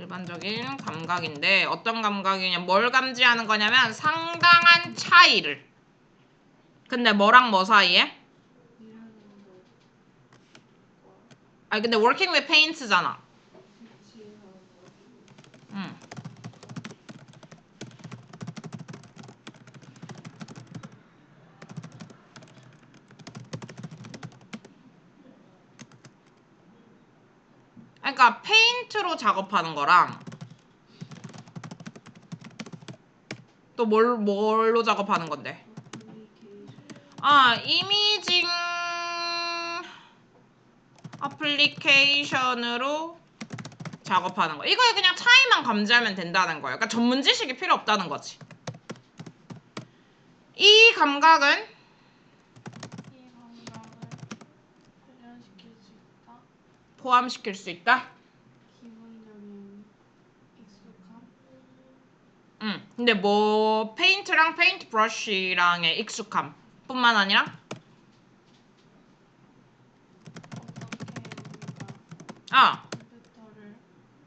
일반적인 감각인데 어떤 감각이냐 뭘 감지하는 거냐면 상당한 차이를. 근데 뭐랑 뭐 사이에? 일하는 아니 근데 working with paint잖아. 위치하고 응. 그러니까 페인트로 작업하는 거랑 또 뭘로 작업하는 건데? 이미징 어플리케이션으로 작업하는 거. 이거에 그냥 차이만 감지하면 된다는 거예요. 그러니까 전문 지식이 필요 없다는 거지. 이 감각은 이 감각을 훈련시킬 수 있다. 포함시킬 수 있다. 기본적인 익숙함. 근데 뭐 페인트랑 페인트 브러쉬랑의 익숙함 뿐만 아니라 어떻게 우리가 컴퓨터를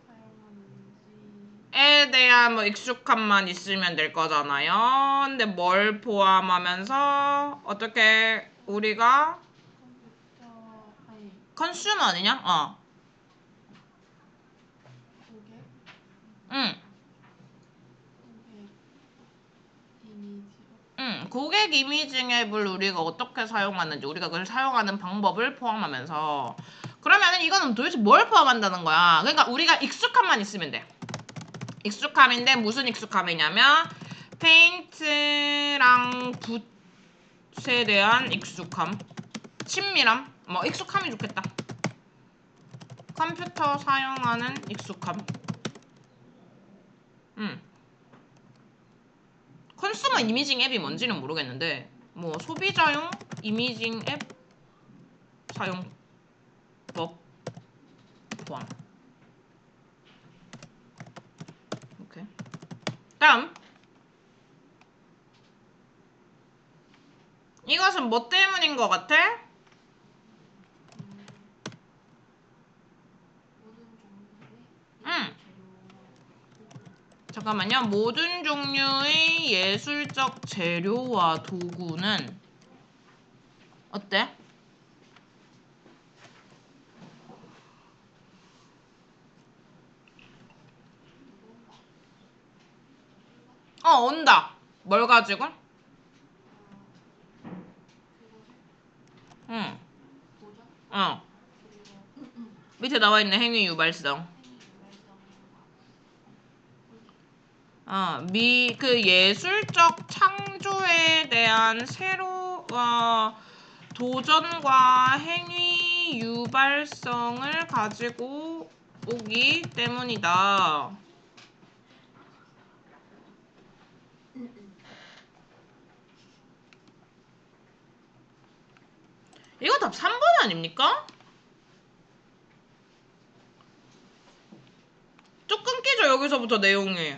사용하는지 에 대한 뭐 익숙함만 있으면 될 거잖아요. 근데 뭘 포함하면서 어떻게 우리가 컴퓨터 아니 컨슈머 아니냐? 고객 응. 이미지로 고객 이미징 앱을 우리가 어떻게 사용하는지, 우리가 그걸 사용하는 방법을 포함하면서 그러면은 이거는 도대체 뭘 포함한다는 거야? 그러니까 우리가 익숙함만 있으면 돼. 익숙함인데 무슨 익숙함이냐면 페인트랑 붓에 대한 익숙함, 친밀함, 뭐 익숙함이 좋겠다. 컴퓨터 사용하는 익숙함. 컨슈머 이미징 앱이 뭔지는 모르겠는데 뭐 소비자용 이미징 앱 사용법 포함. 오케이. 다음. 이것은 뭐 때문인 것 같아? 응. 잠깐만요. 모든 종류의 예술적 재료와 도구는 어때? 온다. 뭘 가지고? 응. 어. 밑에 나와 있는 행위 유발성. 그 예술적 창조에 대한 도전과 행위 유발성을 가지고 오기 때문이다. 이거 답 3번 아닙니까? 쭉 끊기죠, 여기서부터 내용이.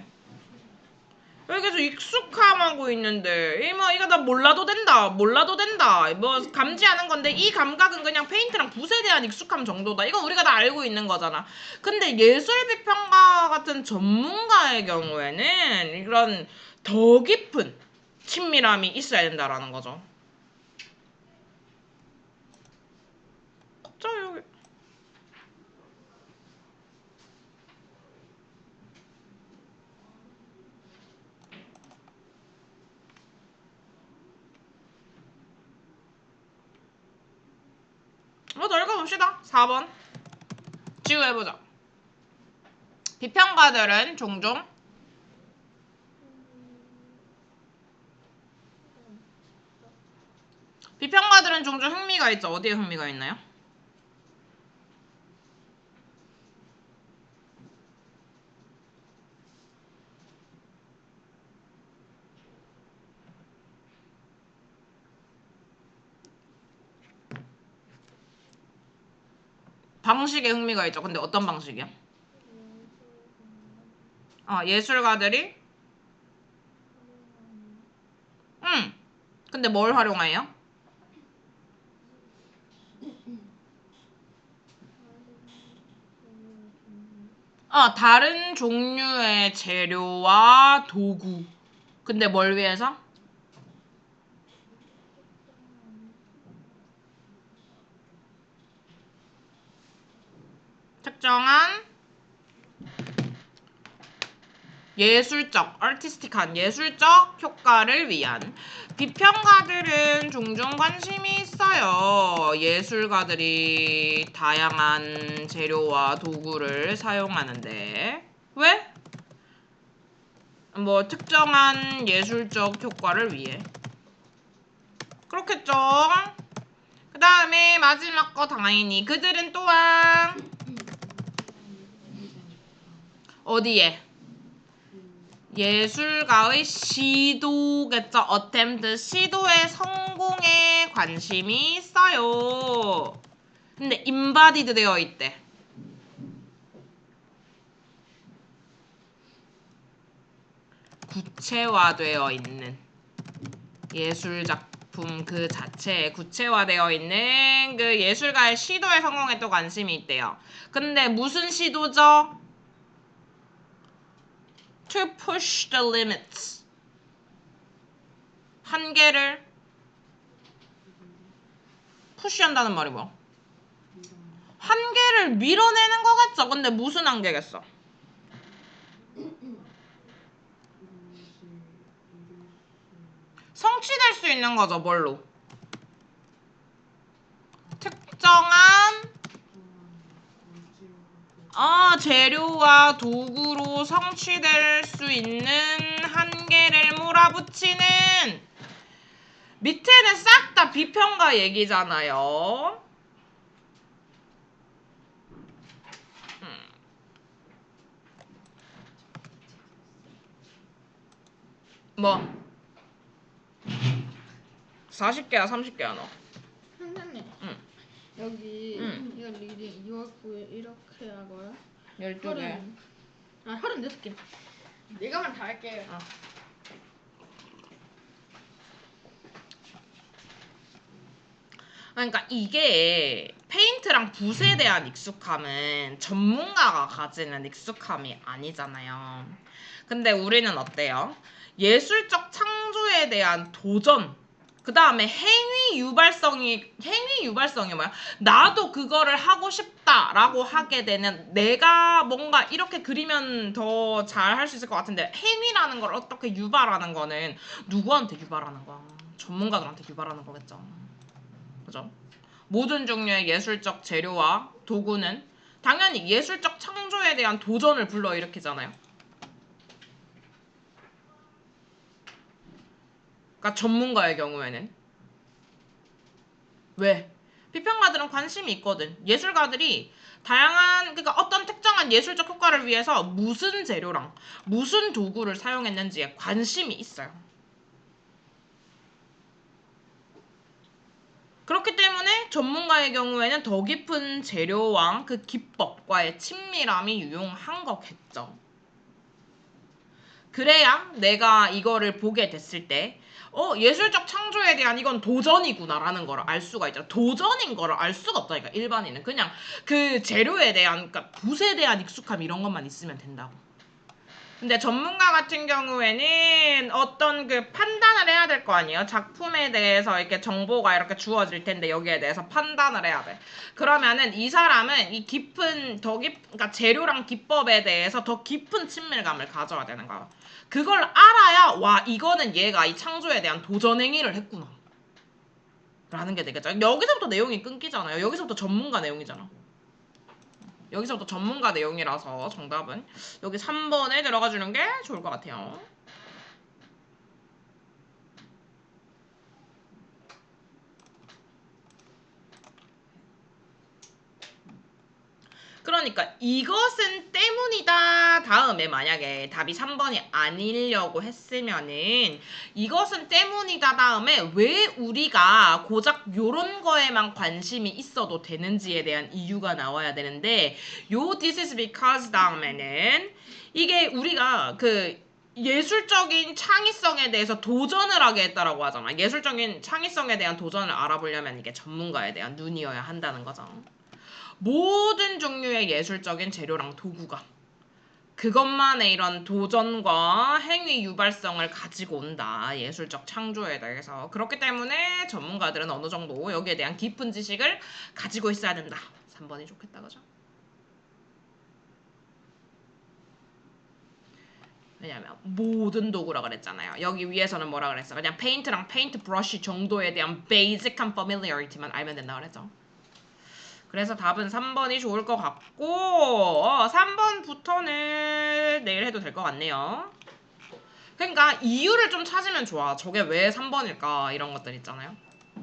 여기서 익숙함하고 있는데 이거 나 몰라도 된다 뭐 감지하는 건데 이 감각은 그냥 페인트랑 붓에 대한 익숙함 정도다. 이건 우리가 다 알고 있는 거잖아. 근데 예술비평가 같은 전문가의 경우에는 이런 더 깊은 친밀함이 있어야 된다라는 거죠. 자, 여기 더 읽어봅시다. 4번 지우해보자. 비평가들은 종종 흥미가 있죠. 어디에 흥미가 있나요? 방식에 흥미가 있죠. 근데 어떤 방식이야? 예술가들이 근데 뭘 활용해요? 다른 종류의 재료와 도구. 근데 뭘 위해서? 특정한 예술적, artistic한 예술적 효과를 위한. 비평가들은 종종 관심이 있어요. 예술가들이 다양한 재료와 도구를 사용하는데. 왜? 뭐 특정한 예술적 효과를 위해. 그렇겠죠? 그 다음에 마지막 거 당연히 그들은 또한 어디에? 예술가의 시도겠죠. attempt, 시도의 성공에 관심이 있어요. 근데 embodied 되어 있대. 구체화되어 있는 예술 작품 그 자체에 구체화되어 있는 그 예술가의 시도의 성공에 또 관심이 있대요. 근데 무슨 시도죠? To push the limits. 한계를 푸시한다는 말이 뭐야? 한계를 밀어내는 거겠죠. 근데 무슨 한계겠어? 성취될 수 있는 거죠. 뭘로? 특정한 재료와 도구로 성취될 수 있는 한계를 몰아붙이는. 밑에는 싹 다 비평가 얘기잖아요. 뭐 40개야 30개야 너. 선생님. 응. 여기 응. 이거 리딩 6월 9일 이렇게 하고요. 12개. 36개. 내가만 다 할게요. 그러니까 이게 페인트랑 붓에 대한 익숙함은 전문가가 가지는 익숙함이 아니잖아요. 근데 우리는 어때요? 예술적 창조에 대한 도전, 그 다음에 행위 유발성이 뭐야? 나도 그거를 하고 싶다라고 하게 되는, 내가 뭔가 이렇게 그리면 더 잘 할 수 있을 것 같은데, 행위라는 걸 어떻게 유발하는 거는 누구한테 유발하는 거야? 전문가들한테 유발하는 거겠죠. 그죠? 모든 종류의 예술적 재료와 도구는 당연히 예술적 창조에 대한 도전을 불러일으키잖아요. 그러니까 전문가의 경우에는. 왜? 비평가들은 관심이 있거든. 예술가들이 다양한, 그러니까 어떤 특정한 예술적 효과를 위해서 무슨 재료랑 무슨 도구를 사용했는지에 관심이 있어요. 그렇기 때문에 전문가의 경우에는 더 깊은 재료와 그 기법과의 친밀함이 유용한 거겠죠. 그래야 내가 이거를 보게 됐을 때 예술적 창조에 대한 이건 도전이구나라는 걸 알 수가 있잖아. 도전인 거를 알 수가 없다니까, 일반인은. 그냥 그 재료에 대한, 그러니까 붓에 대한 익숙함 이런 것만 있으면 된다고. 근데 전문가 같은 경우에는 어떤 그 판단을 해야 될 거 아니에요? 작품에 대해서 이렇게 정보가 이렇게 주어질 텐데 여기에 대해서 판단을 해야 돼. 그러면은 이 사람은 이 깊은 그러니까 재료랑 기법에 대해서 더 깊은 친밀감을 가져야 되는 거야. 그걸 알아야 와, 이거는 얘가 이 창조에 대한 도전 행위를 했구나 라는 게 되겠죠. 여기서부터 내용이 끊기잖아요. 여기서부터 전문가 내용이잖아. 여기서부터 전문가 내용이라서 정답은 여기 3번에 들어가 주는 게 좋을 것 같아요. 그러니까 이것은 때문이다 다음에 만약에 답이 3번이 아니려고 했으면은 이것은 때문이다 다음에 왜 우리가 고작 요런 거에만 관심이 있어도 되는지에 대한 이유가 나와야 되는데, 요 this is because 다음에는 이게 우리가 그 예술적인 창의성에 대해서 도전을 하게 했다라고 하잖아. 예술적인 창의성에 대한 도전을 알아보려면 이게 전문가에 대한 눈이어야 한다는 거죠. 모든 종류의 예술적인 재료랑 도구가 그것만의 이런 도전과 행위 유발성을 가지고 온다. 예술적 창조에 대해서. 그렇기 때문에 전문가들은 어느 정도 여기에 대한 깊은 지식을 가지고 있어야 된다. 3번이 좋겠다. 그죠? 왜냐면 모든 도구라 그랬잖아요. 여기 위에서는 뭐라 그랬어? 그냥 페인트랑 페인트 브러쉬 정도에 대한 베이직한 familiarity만 알면 된다 그랬죠. 그래서 답은 3번이 좋을 것 같고 3번부터는 내일 해도 될 것 같네요. 그러니까 이유를 좀 찾으면 좋아. 저게 왜 3번일까 이런 것들 있잖아요.